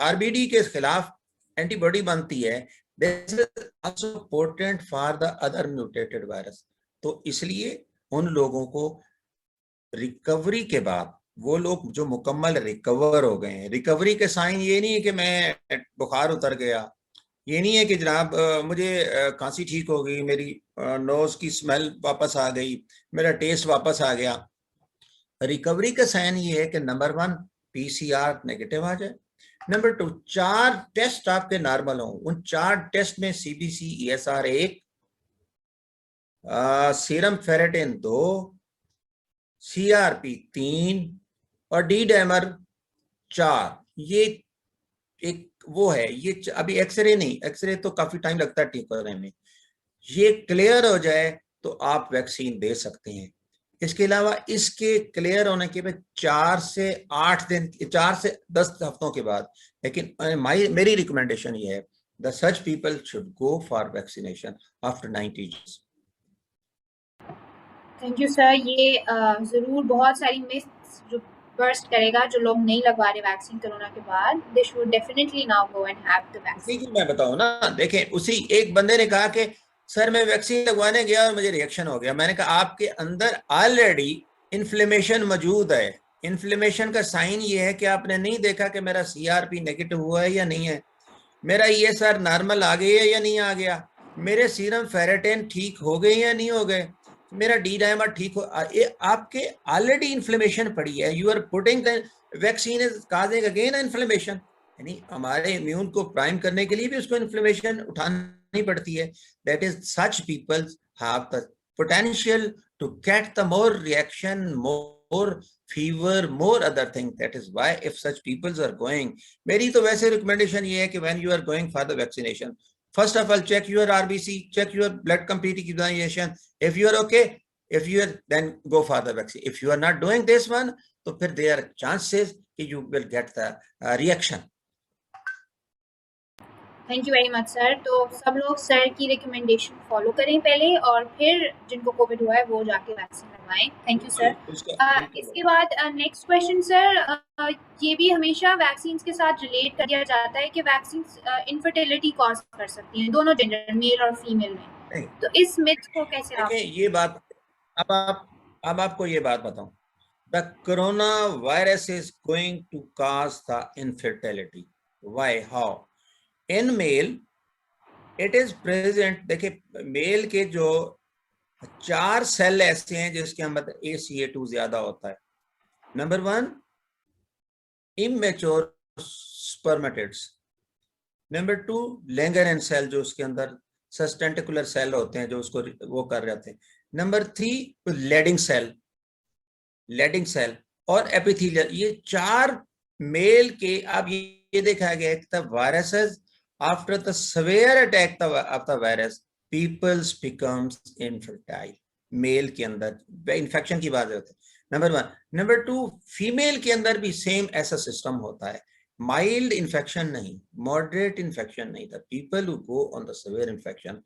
आरबीडी के खिलाफ एंटीबॉडी बनती है, this is also potent for the other mutated virus. तो इसलिए उन लोगों को रिकवरी के बाद, वो लोग जो मुकम्मल रिकवर हो गए हैं, रिकवरी के साइन ये नहीं है कि मैं बुखार उतर गया, ये नहीं है कि जनाब मुझे खांसी ठीक हो गई, मेरी नोज की स्मेल वापस आ गई, मेरा टेस्ट वापस आ गया। रिकवरी का साइन ये है कि नंबर 1 पीसीआर नेगेटिव आ जाए, नंबर 2 4 टेस्ट आपके नॉर्मल हो, उन 4 टेस्ट में CBC ESR 1, serum ferritin 2, CRP 3 और डी डैमर 4। ये एक वो है, ये अभी एक्सरे नहीं, एक्सरे तो काफी टाइम लगता है ठीक होने में, ये क्लियर हो जाए तो आप वैक्सीन दे सकते हैं। इसके अलावा इसके क्लियर होने के बाद 4 से 8 दिन, 4 से 10 हफ्तों के बाद, लेकिन मेरी रिकमेंडेशन ये है the such people should go for vaccination after 90 days. Thank you sir. ये ज़रूर बहुत सारी मिथ्स जो बर्स्ट करेगा, जो लोग नहीं लगवा रहे वैक्सीन कोरोना के बाद, they should definitely now go and have the vaccine. मैं बताऊं ना, देखें, उसी एक बंदे ने कहा कि सर मैं वैक्सीन लगवाने गया और मुझे रिएक्शन हो गया। मैंने कहा आपके अंदर ऑलरेडी इन्फ्लेमेशन मौजूद है। इन्फ्लेमेशन का साइन ये है कि आपने नहीं देखा कि मेरा CRP नेगेटिव हुआ है या नहीं है, मेरा ESR नॉर्मल आ गई है या नहीं आ गया, मेरे सीरम फेरेटिन ठीक हो गए या नहीं हो गए, मेरा डी डायमर ठीक हो, आपके ऑलरेडी इन्फ्लेमेशन पड़ी है। You are putting the vaccine is causing again inflammation, यानी हमारे इम्यून को प्राइम करने के लिए भी उसको इन्फ्लेमेशन उठानी पड़ती है। That is such people have the potential to get the more reaction, more fever, more other things. That is why if such peoples are going, मेरी तो वैसे रिकमेंडेशन ये है कि when you are going for the vaccination, first of all check your RBC, check your blood computer examination. If you are okay, if you are, then go for the vaccine. If you are not doing this one, तो फिर there are chances कि you will get the reaction. Thank you very much sir. तो सब लोग sir की recommendation follow करें पहले, और फिर जिनको कोविड हुआ है वो जाके वैक्सीन लगवाएं। Thank you sir. इसके बाद नेक्स्ट क्वेश्चन सर, ये भी हमेशा वैक्सीन के साथ रिलेट कर दिया जाता है कि वैक्सीन इनफर्टिलिटी कॉज कर सकती हैं दोनों जेंडर, मेल और फीमेल में, तो इस मिथ को कैसे आप? ये बात अब आपको ये बात बताऊं, the corona virus is going to cause the infertility. Why? How? In male, it is present. देखिए मेल के जो 4 सेल ऐसे हैं जिसके अंदर ACA2 ज्यादा होता है। Number 1 immature spermatids, number 2 Langerhans cell जो उसके अंदर सस्टेंटिकुलर सेल होते हैं जो उसको वो कर रहे होते हैं। नंबर 3 लेडिंग सेल और एपिथेलियल। ये 4 मेल के, अब ये देखा गया है viruses after the severe attack of the virus peoples becomes infertile. Male के अंदर इन्फेक्शन की बात होती है, नंबर 1। नंबर 2 फीमेल के अंदर भी सेम ऐसा सिस्टम होता है, माइल्ड इन्फेक्शन नहीं, मॉडरेट इन्फेक्शन नहीं। The people who go on the severe infection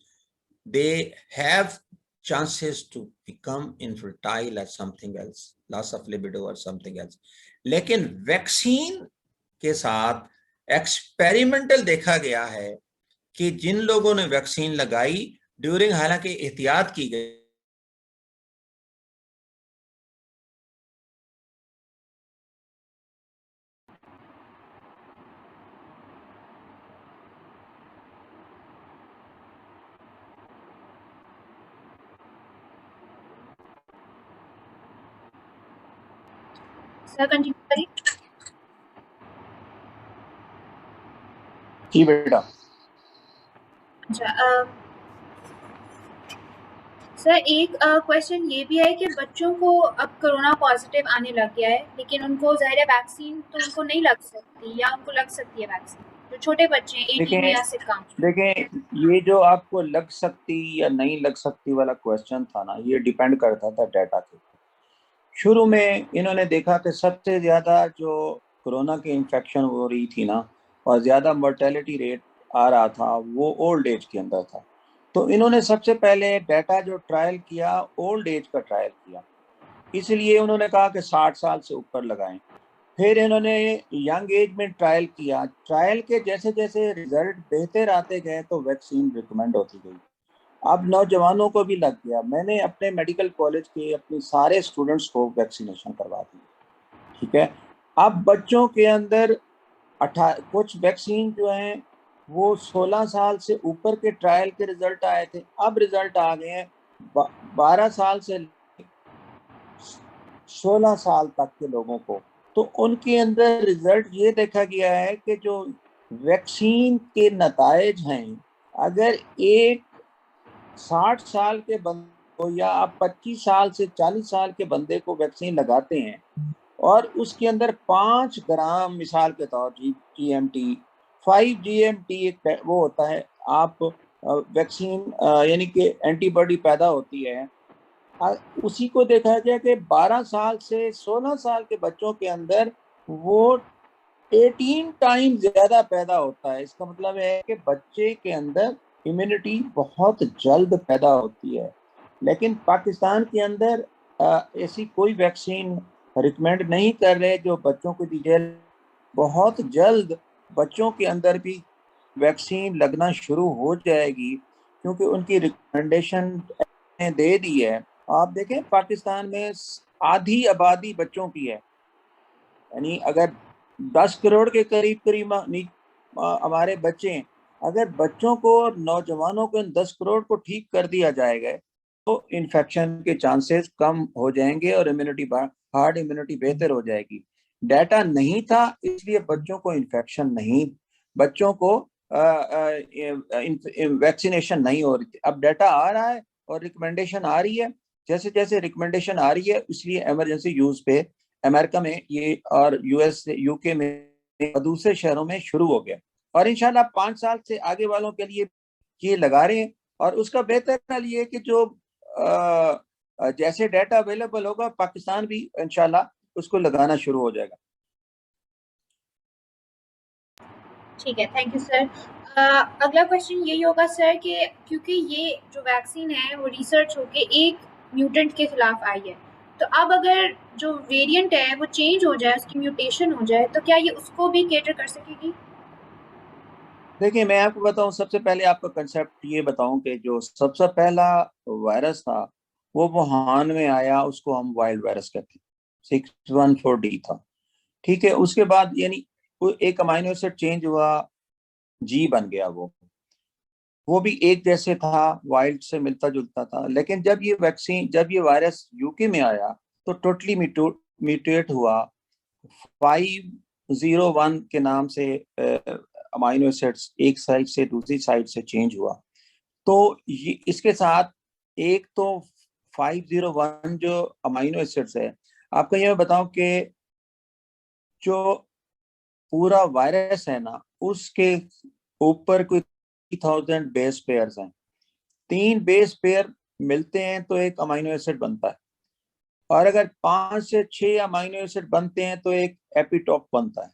they have chances to become infertile as something else, loss of libido or something else। लेकिन vaccine के साथ एक्सपेरिमेंटल देखा गया है कि जिन लोगों ने वैक्सीन लगाई ड्यूरिंग, हालांकि एहतियात की गई, सर कंटिन्यू करिए। जी बेटा। अच्छा सर एक क्वेश्चन ये भी है कि बच्चों को अब कोरोना पॉजिटिव आने लग गया है, लेकिन उनको ज़ाहिर है वैक्सीन तो उनको नहीं लग सकती, या उनको लग सकती है वैक्सीन, जो छोटे बच्चे हैं 18 ईयर से कम। देखें, ये जो आपको लग सकती या नहीं लग सकती वाला क्वेश्चन था ना, ये डिपेंड करता था डाटा के। शुरू में इन्होंने देखा कि सबसे ज़्यादा जो कोरोना की इन्फेक्शन हो रही थी ना, और ज़्यादा मोर्टेलिटी रेट आ रहा था, वो ओल्ड एज के अंदर था। तो इन्होंने सबसे पहले डाटा जो ट्रायल किया, ओल्ड एज का ट्रायल किया, इसलिए उन्होंने कहा कि 60 साल से ऊपर लगाएं। फिर इन्होंने यंग एज में ट्रायल किया। ट्रायल के जैसे जैसे रिजल्ट बेहतर आते गए तो वैक्सीन रिकमेंड होती गई। अब नौजवानों को भी लग गया। मैंने अपने मेडिकल कॉलेज के अपने सारे स्टूडेंट्स को वैक्सीनेशन करवा दी, ठीक है। अब बच्चों के अंदर कुछ वैक्सीन जो हैं वो 16 साल से ऊपर के ट्रायल के रिजल्ट आए थे, अब रिजल्ट आ गए हैं 12 साल से 16 साल तक के लोगों को। तो उनके अंदर रिजल्ट ये देखा गया है कि जो वैक्सीन के नतायज हैं, अगर एक 60 साल के बंदे को या आप 25 साल से 40 साल के बंदे को वैक्सीन लगाते हैं और उसके अंदर 5 ग्राम मिसाल के तौर GMT 5 GMT एक वो होता है, आप वैक्सीन यानी कि एंटीबॉडी पैदा होती है, उसी को देखा गया कि 12 साल से 16 साल के बच्चों के अंदर वो 18 टाइम ज्यादा पैदा होता है। इसका मतलब है कि बच्चे के अंदर इम्यूनिटी बहुत जल्द पैदा होती है। लेकिन पाकिस्तान के अंदर ऐसी कोई वैक्सीन रिकमेंड नहीं कर रहे जो बच्चों को दी जाए। बहुत जल्द बच्चों के अंदर भी वैक्सीन लगना शुरू हो जाएगी, क्योंकि उनकी रिकमेंडेशन दे दी है। आप देखें पाकिस्तान में आधी आबादी बच्चों की है, यानी अगर 10 करोड़ के करीब हमारे बच्चे हैं, अगर बच्चों को नौजवानों को इन 10 करोड़ को ठीक कर दिया जाएगा तो इन्फेक्शन के चांसेस कम हो जाएंगे और हार्ड इम्यूनिटी बेहतर हो जाएगी। डाटा नहीं था इसलिए बच्चों को इन्फेक्शन नहीं, बच्चों को वैक्सीनेशन नहीं हो रही थी। अब डाटा आ रहा है और रिकमेंडेशन आ रही है। जैसे जैसे रिकमेंडेशन आ रही है इसलिए इमरजेंसी यूज पे अमेरिका में ये और US UK में दूसरे शहरों में शुरू हो गया, और इंशाल्लाह 5 साल से आगे वालों के लिए ये लगा रहे हैं। और उसका बेहतर हाल ये कि जो जैसे डाटा अवेलेबल होगा पाकिस्तान भी इंशाल्लाह उसको लगाना शुरू हो जाएगा। ठीक है, थैंक यू सर। अगला क्वेश्चन यही होगा सर कि क्योंकि ये जो वैक्सीन है वो रिसर्च होके एक म्यूटेंट के खिलाफ आई है, तो अब अगर जो वेरिएंट है वो चेंज हो जाए, उसकी म्यूटेशन हो जाए, तो क्या ये उसको भी केटर कर सकेगी? देखिए मैं आपको बताऊं, सबसे पहले आपका कंसेप्ट ये बताऊं कि जो सबसे पहला वायरस था वो वुहान में आया, उसको हम वाइल्ड वायरस कहते हैं, 614D था, ठीक है। उसके बाद यानी एक अमाइनो एसिड चेंज हुआ, G बन गया वो। वो भी एक जैसे था, वाइल्ड से मिलता जुलता था। लेकिन जब ये वायरस यूके में आया तो टोटली म्यूटेट हुआ, 501 के नाम से अमाइनो एसिड्स एक साइड से दूसरी साइड से चेंज हुआ। तो ये इसके साथ एक तो 501 जो अमाइनो एसिड्स है, आपको ये मैं बताऊं कि जो पूरा वायरस है ना, उसके ऊपर कोई 3000 बेस पेयर्स हैं। 3 बेस पेयर मिलते हैं तो एक अमाइनो एसिड बनता है, और अगर 5 से 6 अमाइनो एसिड बनते हैं तो एक एपिटोप बनता है।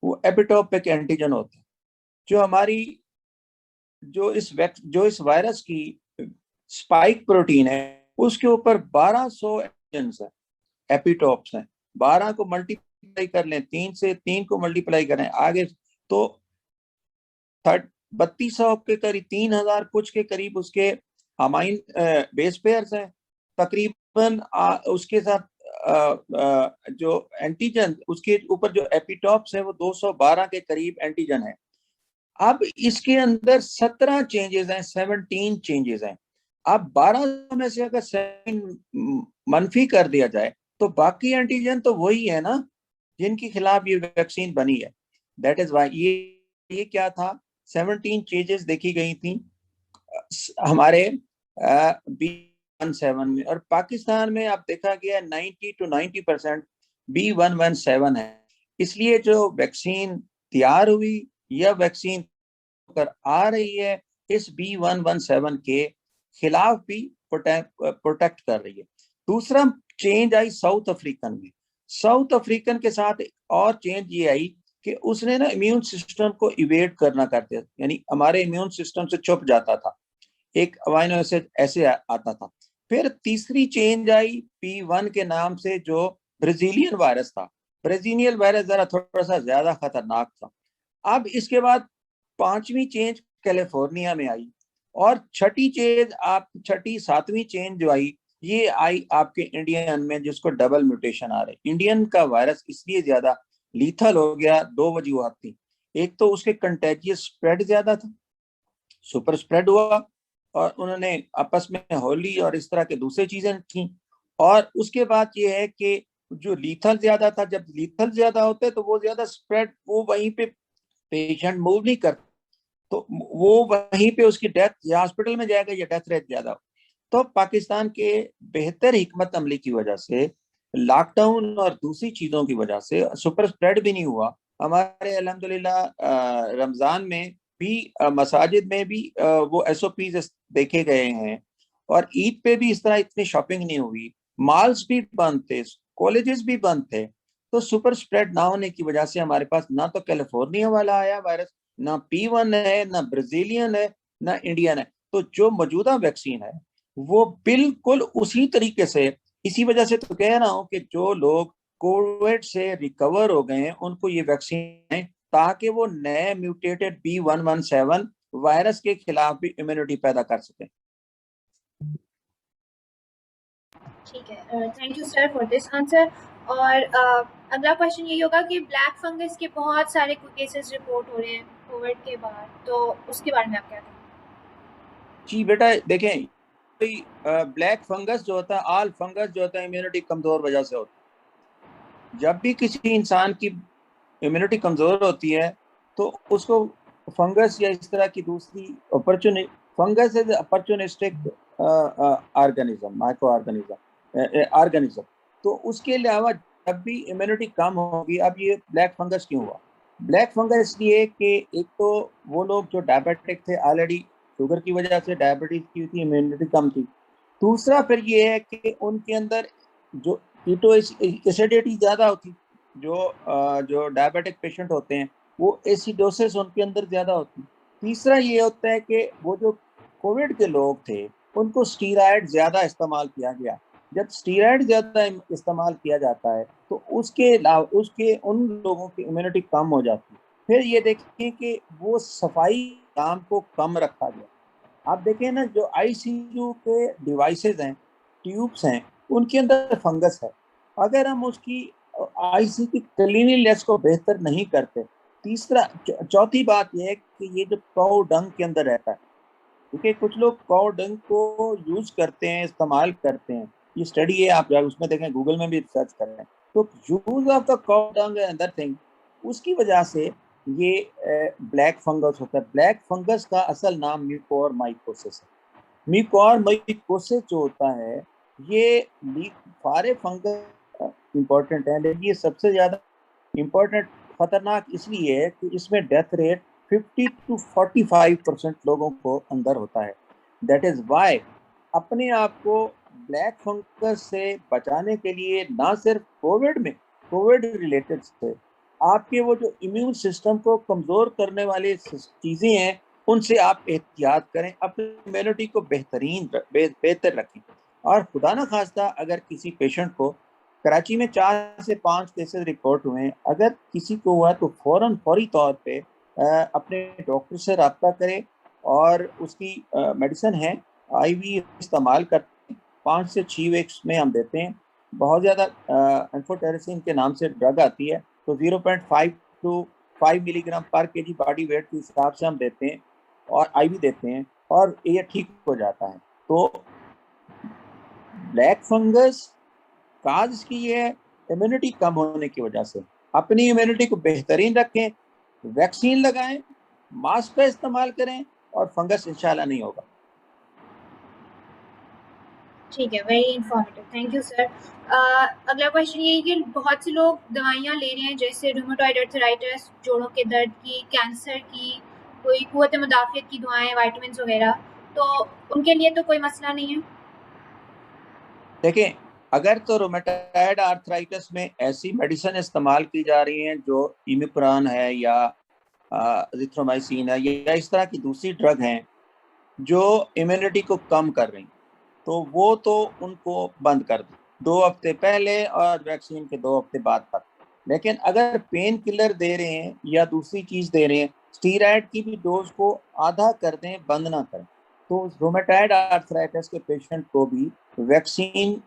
वो एपिटोप एक एंटीजन होता है। जो हमारी जो इस वायरस की स्पाइक प्रोटीन है, उसके ऊपर 1200 एंटीजन्स हैं, एपिटोप्स हैं। 12 को मल्टीप्लाई कर लें, 3 से 3 को मल्टीप्लाई करें आगे, तो 3200 के करीब, 3000 कुछ के करीब उसके अमाइन बेस पेयर्स हैं तकरीबन। उसके साथ जो एंटीजन, उसके ऊपर जो एपिटॉप्स है वो 212 के करीब एंटीजन है। अब इसके अंदर 17 चेंजेस हैं, 17 चेंजेस हैं। अब 12 में से अगर 7 मनफी कर दिया जाए तो बाकी एंटीजन तो वही है ना जिनके खिलाफ ये वैक्सीन बनी है। दैट इज वाई ये क्या था, 17 चेंजेस देखी गई थी हमारे B17 में, और पाकिस्तान में आप देखा गया 90 to 90% B117 है। इसलिए जो वैक्सीन तैयार हुई या वैक्सीन कर आ रही है, इस B117 के खिलाफ भी प्रोटेक्ट कर रही है। दूसरा चेंज आई साउथ अफ्रीकन में। साउथ अफ्रीकन के साथ और चेंज ये आई कि उसने ना इम्यून सिस्टम को इवेड करना करते, यानी हमारे इम्यून सिस्टम से छुप जाता था, एक अमाइनो एसिड ऐसे आता था। फिर तीसरी चेंज आई P1 के नाम से, जो ब्राजीलियन वायरस था। ब्राजीलियन वायरस जरा थोड़ा सा ज्यादा खतरनाक था। अब इसके बाद 5वीं चेंज कैलिफोर्निया में आई, और छठी 7वीं चेंज जो आई, ये आई आपके इंडियन में, जिसको डबल म्यूटेशन आ रहे। इंडियन का वायरस इसलिए ज्यादा लीथल हो गया, 2 वजूहत थी। एक तो उसके कंटेजियस स्प्रेड ज्यादा था, सुपर स्प्रेड हुआ, और उन्होंने आपस में होली और इस तरह के दूसरी चीजें थी। और उसके बाद ये है कि जो लीथल ज्यादा था, जब लीथल ज्यादा होता है तो वो ज्यादा स्प्रेड, वो वहीं पे पेशेंट मूव नहीं करता, तो वो वहीं पे उसकी डेथ या हॉस्पिटल में जाएगा या डेथ रेट ज्यादा हो। तो पाकिस्तान के बेहतर हिकमत अमली की वजह से, लॉकडाउन और दूसरी चीजों की वजह से सुपर स्प्रेड भी नहीं हुआ। हमारे अल्हम्दुलिल्लाह रमजान में भी मसाजिद में भी वो SOPs देखे गए हैं, और ईद पे भी इस तरह इतनी शॉपिंग नहीं हुई। मॉल्स भी बंद थे, कॉलेजेस भी बंद थे। तो सुपर स्प्रेड ना होने की वजह से हमारे पास ना तो कैलिफोर्निया वाला आया वायरस, ना P1 है, ना ब्राजीलियन है, ना इंडियन है। तो जो मौजूदा वैक्सीन है वो बिल्कुल उसी तरीके से, इसी वजह से तो कह रहा हूं कि जो लोग कोविड से रिकवर हो गए हैं उनको ये वैक्सीन है, ताकि वो नए म्यूटेटेड B117 वायरस के खिलाफ भी इम्यूनिटी पैदा कर सकें। ठीक है, thank you sir for this answer. और अगला क्वेश्चन यही होगा कि ब्लैक फंगस के बहुत सारे केसेस रिपोर्ट हो रहे हैं कोविड के बाद, तो उसके बारे में आप क्या कहेंगे? जी बेटा, देखें, ब्लैक फंगस जो होता है, आल फंगस जो होता है, इम्यूनिटी कमजोर वजह से होता है। जब भी किसी इंसान की इम्यूनिटी कमजोर होती है तो उसको फंगस या इस तरह की दूसरी fungus is opportunistic organism, micro organism. तो उसके अलावा जब भी इम्यूनिटी कम होगी, अब ये ब्लैक फंगस क्यों हुआ? ब्लैक फंगस इसलिए कि एक तो वो लोग जो डायबिटिक थे, ऑलरेडी शुगर की वजह से डायबिटीज की थी, इम्यूनिटी कम थी। दूसरा फिर ये है कि उनके अंदर जो कीटो एसिडिटी ज्यादा होती, जो डायबिटिक पेशेंट होते हैं वो एसिडोसिस उनके अंदर ज्यादा होती है। तीसरा ये होता है कि वो जो कोविड के लोग थे उनको स्टीरॉयड ज्यादा इस्तेमाल किया गया। जब स्टीरॉयड ज्यादा इस्तेमाल किया जाता है तो उसके उन लोगों की इम्यूनिटी कम हो जाती है। फिर ये देखें कि वो सफाई काम को कम रखा गया। आप देखें ना, जो ICU के डिवाइसेस हैं, ट्यूब्स हैं, उनके अंदर फंगस है। अगर हम उसकी ICU की क्लीनिनेस को बेहतर नहीं करते। चौथी बात यह है कि ये जो काऊ डंग के अंदर रहता है, क्योंकि कुछ लोग काउ डंग को यूज करते हैं, इस्तेमाल करते हैं। ये स्टडी है, आप उसमें देखें, गूगल में भी रिसर्च करें। तो use of the cow dung and other thing, उसकी वजह से ये ब्लैक फंगस होता है। ब्लैक फंगस का असल नाम म्यूकोरमाइकोसिस है। म्यूकोरमाइकोसिस जो होता है, ये सारे फंगस इंपॉर्टेंट है, लेकिन ये सबसे ज्यादा इंपॉर्टेंट खतरनाक इसलिए है कि इसमें डेथ रेट 50 to 45% लोगों को अंदर होता है। दैट इज वाई अपने आप को ब्लैक फंगस से बचाने के लिए ना सिर्फ कोविड रिलेटेड से, आपके वो जो इम्यून सिस्टम को कमजोर करने वाली चीजें हैं, उनसे आप एहतियात करें, अपनी इम्यूनिटी को बेहतर रखें। और खुदा ना खास्ता अगर किसी पेशेंट को, कराची में 4 से 5 केसेस रिपोर्ट हुए हैं, अगर किसी को हुआ तो फौरी तौर पे अपने डॉक्टर से रब्ता करें, और उसकी मेडिसिन है IV इस्तेमाल करते हैं, 5 से 6 वीक्स में हम देते हैं। बहुत ज़्यादा एम्फोटेरिसिन के नाम से ड्रग आती है, तो 0.5 to 5 मिलीग्राम पर केजी बॉडी वेट के हिसाब से हम देते हैं और IV देते हैं, और ये ठीक हो जाता है। तो ब्लैक फंगस काज इसकी ये है, इम्यूनिटी कम होने की वजह से। अपनी इम्यूनिटी को बेहतरीन रखें, वैक्सीन लगाएं, मास्क का इस्तेमाल करें, और फंगस इंशाल्लाह नहीं होगा। ठीक है, very informative, thank you sir. अगला क्वेश्चन ये है कि बहुत से लोग दवाइयाँ ले रहे हैं, जैसे रूमेटॉइड अर्थराइटिस, जोड़ों के दर्द की, कैंसर की, कोई कुव्वत मुदाफ़ियत की दवाएं, विटामिन वगैरह, तो उनके लिए तो कोई मसला नहीं है? देखें, अगर तो रूमेटॉइड आर्थराइटिस में ऐसी मेडिसिन इस्तेमाल की जा रही हैं जो इमिप्रान है या एजिथ्रोमाइसिन है या इस तरह की दूसरी ड्रग हैं जो इम्यूनिटी को कम कर रही, तो वो तो उनको बंद कर दें 2 हफ्ते पहले और वैक्सीन के 2 हफ्ते बाद तक। लेकिन अगर पेन किलर दे रहे हैं या दूसरी चीज दे रहे हैं, स्टीरॉयड की भी डोज को आधा कर दें, बंद ना करें। तो रूमेटॉइड आर्थराइटिस के पेशेंट को भी वैक्सीन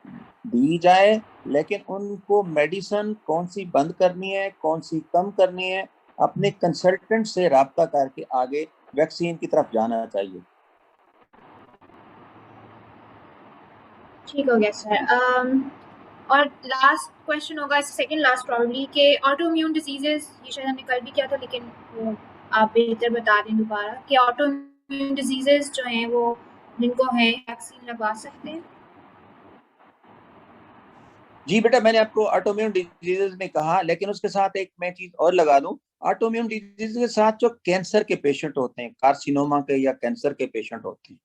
दी जाए, लेकिन उनको मेडिसिन कौन सी बंद करनी है, कौन सी कम करनी है, अपने कंसल्टेंट से रब्ता करके आगे वैक्सीन की तरफ जाना चाहिए। ठीक हो गया सर। और लास्ट क्वेश्चन होगा, सेकंड लास्ट प्रॉब्ली, कि ऑटोइम्यून डिजीजेस, ये शायद हमने कल भी किया था, लेकिन वो आप बेहतर बता दें दोबारा कि ऑटोइम्यून डिजीजेस जो हैं वो जिनको है वैक्सीन लगवा सकते हैं? जी बेटा, मैंने आपको ऑटोइम्यून डिजीजेस में कहा, लेकिन उसके साथ एक मैं चीज और लगा दूं। ऑटोइम्यून डिजीज के साथ जो कैंसर के पेशेंट होते हैं, कार्सिनोमा के या कैंसर के पेशेंट होते हैं,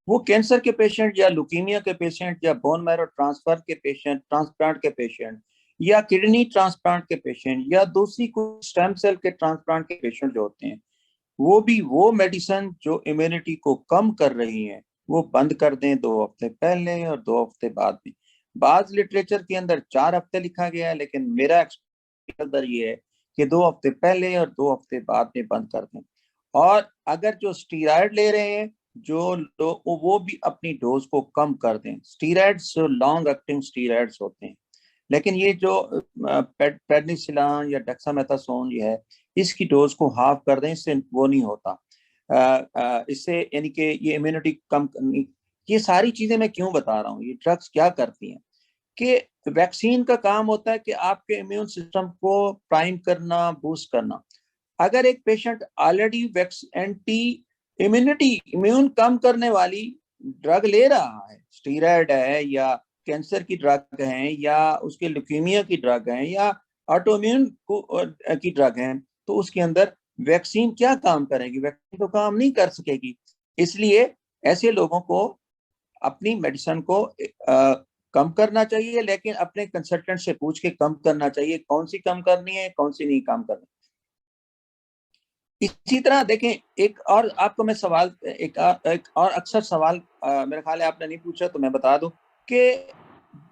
वो कैंसर के पेशेंट या लुकीमिया के पेशेंट या बोन मैरो ट्रांसफर के पेशेंट, ट्रांसप्लांट के पेशेंट, या किडनी ट्रांसप्लांट के पेशेंट, या दूसरी कुछ स्टेम सेल के ट्रांसप्लांट के पेशेंट जो होते हैं, वो भी वो मेडिसिन जो इम्यूनिटी को कम कर रही है वो बंद कर दें 2 हफ्ते पहले और 2 हफ्ते बाद में। बाज लिटरेचर के अंदर 4 हफ्ते लिखा गया है, लेकिन मेरा एक्सपीरियंस ये है कि 2 हफ्ते पहले और 2 हफ्ते बाद में बंद कर दें। और अगर जो स्टीरॉयड ले रहे हैं जो लोग, वो भी अपनी डोज को कम कर दें। स्टीरॉयड्स जो लॉन्ग एक्टिंग स्टीरॉयड्स होते हैं, लेकिन ये जो पेनिसिलिन या डेक्सामेथासोन ये है, इसकी डोज को हाफ कर दें, इससे वो नहीं होता। इससे यानी कि ये इम्यूनिटी कम करनी। ये सारी चीजें मैं क्यों बता रहा हूँ, ये ड्रग्स क्या करती हैं कि वैक्सीन का काम होता है कि आपके इम्यून सिस्टम को प्राइम करना, बूस्ट करना। अगर एक पेशेंट ऑलरेडी एंटी इम्यून कम करने वाली ड्रग ले रहा है, स्टीरॉयड है या कैंसर की ड्रग है या उसके ल्यूकीमिया की ड्रग है या ऑटोइम्यून की ड्रग है, तो उसके अंदर वैक्सीन क्या काम करेगी? वैक्सीन तो काम नहीं कर सकेगी। इसलिए ऐसे लोगों को अपनी मेडिसिन को कम करना चाहिए, लेकिन अपने कंसल्टेंट से पूछ के कम करना चाहिए, कौन सी कम करनी है, कौन सी नहीं कम करनी। इसी तरह देखें, एक और आपको मैं सवाल, एक और अक्सर सवाल मेरे ख्याल है आपने नहीं पूछा तो मैं बता दूं कि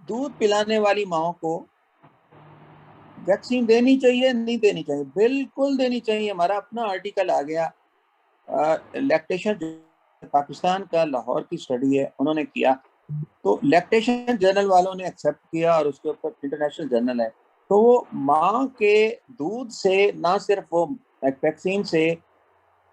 दूध पिलाने वाली माओ को वैक्सीन देनी चाहिए नहीं देनी चाहिए? बिल्कुल देनी चाहिए। हमारा अपना आर्टिकल आ गया, लैक्टेशन, पाकिस्तान का लाहौर की स्टडी है, उन्होंने किया, तो लैक्टेशन जर्नल वालों ने एक्सेप्ट किया और उसके ऊपर इंटरनेशनल जर्नल है। तो वो माँ के दूध से ना सिर्फ वो वैक्सीन से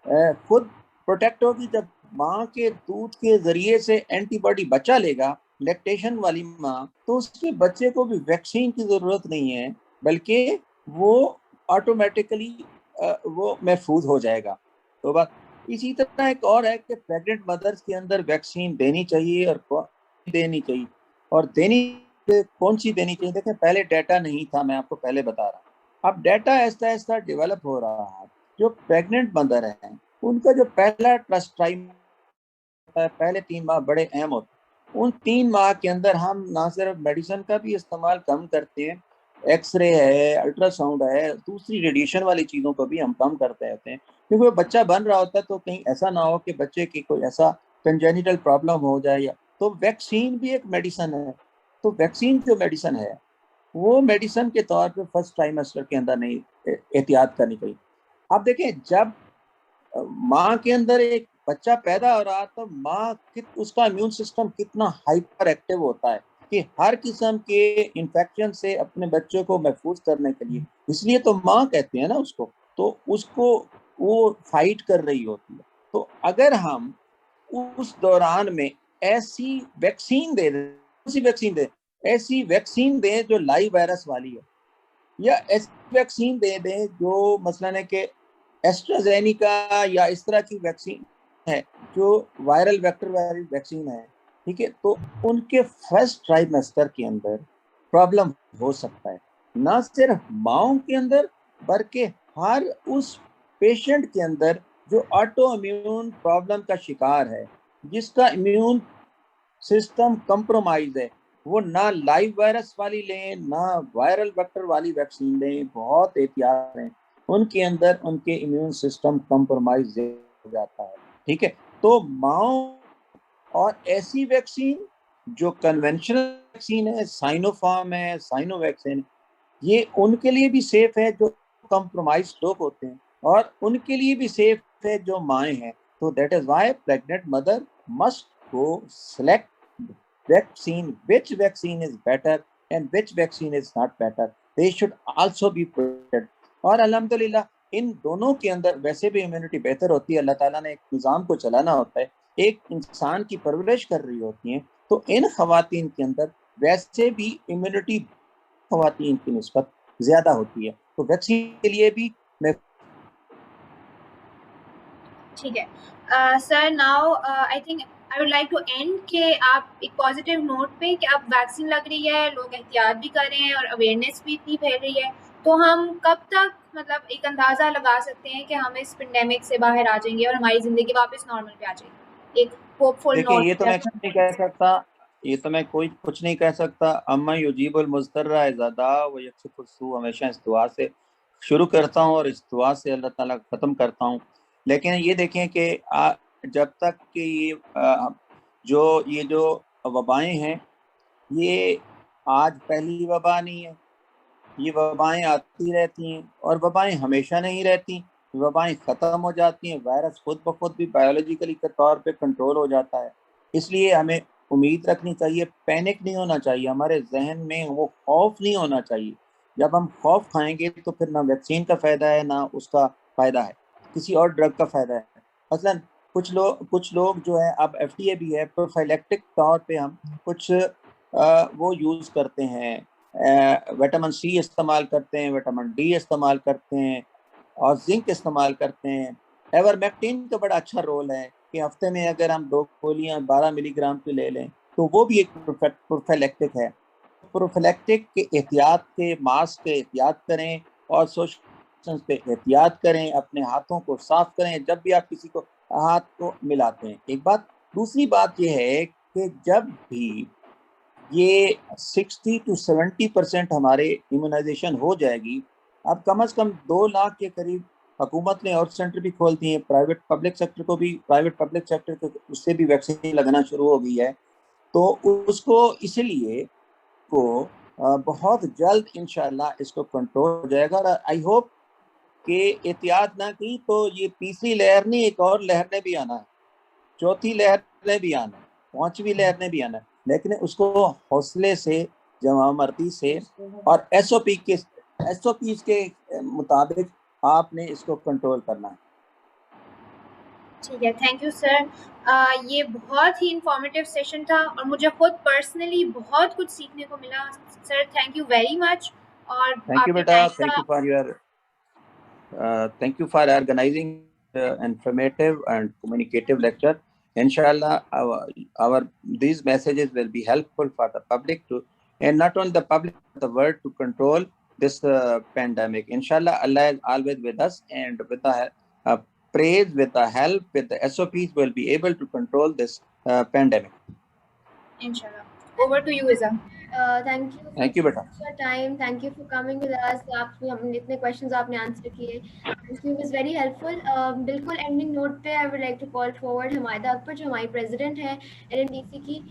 खुद प्रोटेक्ट होगी, जब माँ के दूध के जरिए से एंटीबॉडी बचा लेगा, लैक्टेशन वाली माँ, तो उसके बच्चे को भी वैक्सीन की जरूरत नहीं है, बल्कि वो ऑटोमेटिकली वो महफूज हो जाएगा। तो बस इसी तरह एक और है कि प्रेग्नेंट मदर्स के अंदर वैक्सीन देनी चाहिए और देनी चाहिए, और देनी कौन सी देनी चाहिए। देखें, पहले डाटा नहीं था, मैं आपको पहले बता रहा हूँ, अब डाटा ऐसा ऐसा डेवलप हो रहा है। जो प्रेग्नेंट मदर है उनका जो पहला ट्रस्ट टाइम होता है, पहले 3 माह बड़े अहम होते हैं। उन 3 माह के अंदर हम ना सिर्फ मेडिसिन का भी इस्तेमाल कम करते हैं, एक्सरे है, अल्ट्रासाउंड है, दूसरी रेडिएशन वाली चीज़ों को भी हम कम करते रहते हैं, क्योंकि वो बच्चा बन रहा होता है तो कहीं ऐसा ना हो कि बच्चे की कोई ऐसा कंजेनिटल प्रॉब्लम हो जाए। या तो वैक्सीन भी एक मेडिसिन है। तो वैक्सीन जो मेडिसिन है वो मेडिसिन के तौर पे फर्स्ट ट्राइमेस्टर के अंदर नहीं एहतियात करनी चाहिए। आप देखें, जब माँ के अंदर एक बच्चा पैदा हो रहा तो माँ उसका इम्यून सिस्टम कितना हाइपर एक्टिव होता है कि हर किस्म के इन्फेक्शन से अपने बच्चों को महफूज करने के लिए, इसलिए तो माँ कहते हैं ना उसको, तो उसको वो फाइट कर रही होती है। तो अगर हम उस दौरान में ऐसी वैक्सीन दे दें, ऐसी वैक्सीन दें जो लाइव वायरस वाली है, या ऐसी वैक्सीन दे दें जो मसलन है कि एस्ट्राजेनिका या इस तरह की वैक्सीन है जो वायरल वेक्टर वाली वैक्सीन है, ठीक है, तो उनके फर्स्ट ट्राइमेस्टर के अंदर प्रॉब्लम हो सकता है, ना सिर्फ माओं के अंदर बल्कि हर उस पेशेंट के अंदर जो ऑटो इम्यून प्रॉब्लम का शिकार है, जिसका इम्यून सिस्टम कंप्रोमाइज है। वो ना लाइव वायरस वाली लें ना वायरल वेक्टर वाली वैक्सीन लें, बहुत एहतियात हैं। उनके अंदर उनके इम्यून सिस्टम कंप्रोमाइज हो जाता है, ठीक है। तो माओ और ऐसी वैक्सीन जो कन्वेंशनल वैक्सीन है, साइनोफार्म है, साइनोवैक्सीन, ये उनके लिए भी सेफ है जो कंप्रोमाइज लोग होते हैं, और उनके लिए भी सेफ है जो माएँ हैं। तो that is why pregnant mother must go select vaccine, which vaccine is better and which vaccine is not better. They should also be protected. और अल्हम्दुलिल्लाह इन दोनों के अंदर वैसे भी इम्यूनिटी बेहतर होती है। अल्लाह ताला ने एक निज़ाम को चलाना होता है, एक इंसान की परवरिश कर रही होती है, तो इन खवातीन के अंदर वैसे भी इम्यूनिटी खवातीन की निस्बत ज़्यादा होती है। तो वैक्सीन के लिए भी मैं ठीक है। Sir, now I think I would like to end कि आप एक पॉजिटिव नोट पे कि अब वैक्सीन लग रही है, लोग एहतियात भी कर रहे हैं और अवेयरनेस भी इतनी फैल रही है, तो हम कब तक मतलब एक अंदाज़ा लगा सकते हैं कि हम इस पेंडेमिक से बाहर आ जाएंगे और हमारी ज़िंदगी वापस नॉर्मल पे आ जाएगी? एक होपफुल देखिए, नोट ये तो मैं कुछ नहीं कह सकता, ये तो मैं कोई कुछ नहीं कह सकता। अम्मा युजीबुल मुज़्तर्रा इज़ा दआ व यक्शिफुस सू, हमेशा इस दुआ से शुरू करता हूँ और इस दुआ से अल्लाह ताला ख़त्म करता हूँ। लेकिन ये देखें कि जब तक कि ये जो वबाएं हैं, ये आज पहली वबा नहीं है, ये वबाएं आती रहती हैं और वबाएं हमेशा नहीं रहती। वबाएं ख़त्म हो जाती हैं, वायरस खुद ब खुद भी बायोलॉजिकली के तौर पे कंट्रोल हो जाता है। इसलिए हमें उम्मीद रखनी चाहिए, पैनिक नहीं होना चाहिए, हमारे जहन में वो खौफ नहीं होना चाहिए। जब हम खौफ खाएंगे तो फिर ना वैक्सीन का फ़ायदा है ना उसका फ़ायदा है, किसी और ड्रग का फ़ायदा है। मसलन कुछ लोग जो है, अब FDA भी है, प्रोफाइलेक्टिक तौर पे हम कुछ वो यूज़ करते हैं, विटामिन सी इस्तेमाल करते हैं, विटामिन डी इस्तेमाल करते हैं और जिंक इस्तेमाल करते हैं। एवरमेक्टिन का बड़ा अच्छा रोल है कि हफ्ते में अगर हम 2 गोलियां 12 मिलीग्राम की ले लें तो वो भी एक प्रोफिलैक्टिक है। प्रोफिलैक्टिक के एहतियात के मास्क पे एहतियात करें और सोशल पे एहतियात करें, अपने हाथों को साफ करें जब भी आप किसी को हाथ को मिलाते हैं। एक बात, दूसरी बात यह है कि जब भी ये 60 to 70% हमारे इम्यूनाइजेशन हो जाएगी, अब कम से कम 2 लाख के करीब हुकूमत ने और सेंटर भी खोल दिए हैं, प्राइवेट पब्लिक सेक्टर को उससे भी वैक्सीन लगना शुरू हो गई है। तो उसको इसलिए को बहुत जल्द इंशाल्लाह इसको कंट्रोल हो जाएगा। और आई होप कि एहतियात ना की तो ये तीसरी लहर नहीं, एक और लहर ने भी आना है, चौथी लहर ने भी आना है, 5वीं लहर ने भी आना है, लेकिन उसको हौसले से, जवामर्दी से और SOPs के मुताबिक आपने इसको कंट्रोल करना है। ठीक है, थैंक यू सर। ये बहुत ही इंफॉर्मेटिव सेशन था और मुझे खुद पर्सनली बहुत कुछ सीखने को मिला। Sir thank you very much. और थैंक यू आपके बेटा, टाइम थैंक का you for your thank you for organizing informative and communicative lecture. Inshallah, our these messages will be helpful for the public to, and not only the public, the world to control this pandemic. Inshallah, Allah is always with us, and with the praise, with the help, with the SOPs, will be able to control this pandemic. इंशाल्लाह। Over to you इज़ा। Thank you Thank you, बेटा। For time, thank you for coming with us. आपने हमने इतने questions आपने answer किए, thank you, was very helpful. बिल्कुल ending note पे I would like to call forward Humaida Akbar, जो हमारी प्रेसिडेंट है NMDC की,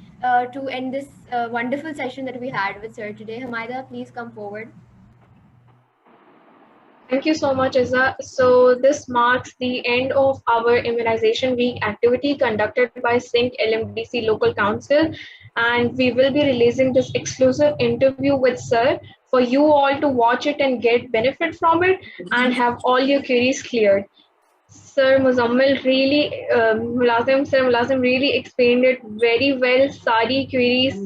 to end this wonderful session that we had with sir today. Humaida, please come forward. Thank you so much, Izza. So this marks the end of our Immunization Week activity conducted by SINC LMDC Local Council, and we will be releasing this exclusive interview with Sir for you all to watch it and get benefit from it and have all your queries cleared. Sir Muzammil really, Mulazim really explained it very well. सारी queries,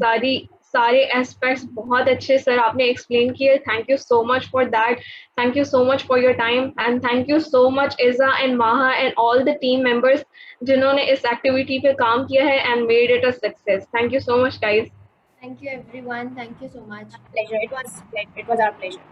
सारे aspects बहुत अच्छे sir आपने explain किए. Thank you so much for that. Thank you so much for your time, and thank you so much Izza and Maha and all the team members जिन्होंने इस activity पे काम किया है and made it a success. Thank you so much guys. Thank you everyone, thank you so much. Pleasure. It was our pleasure.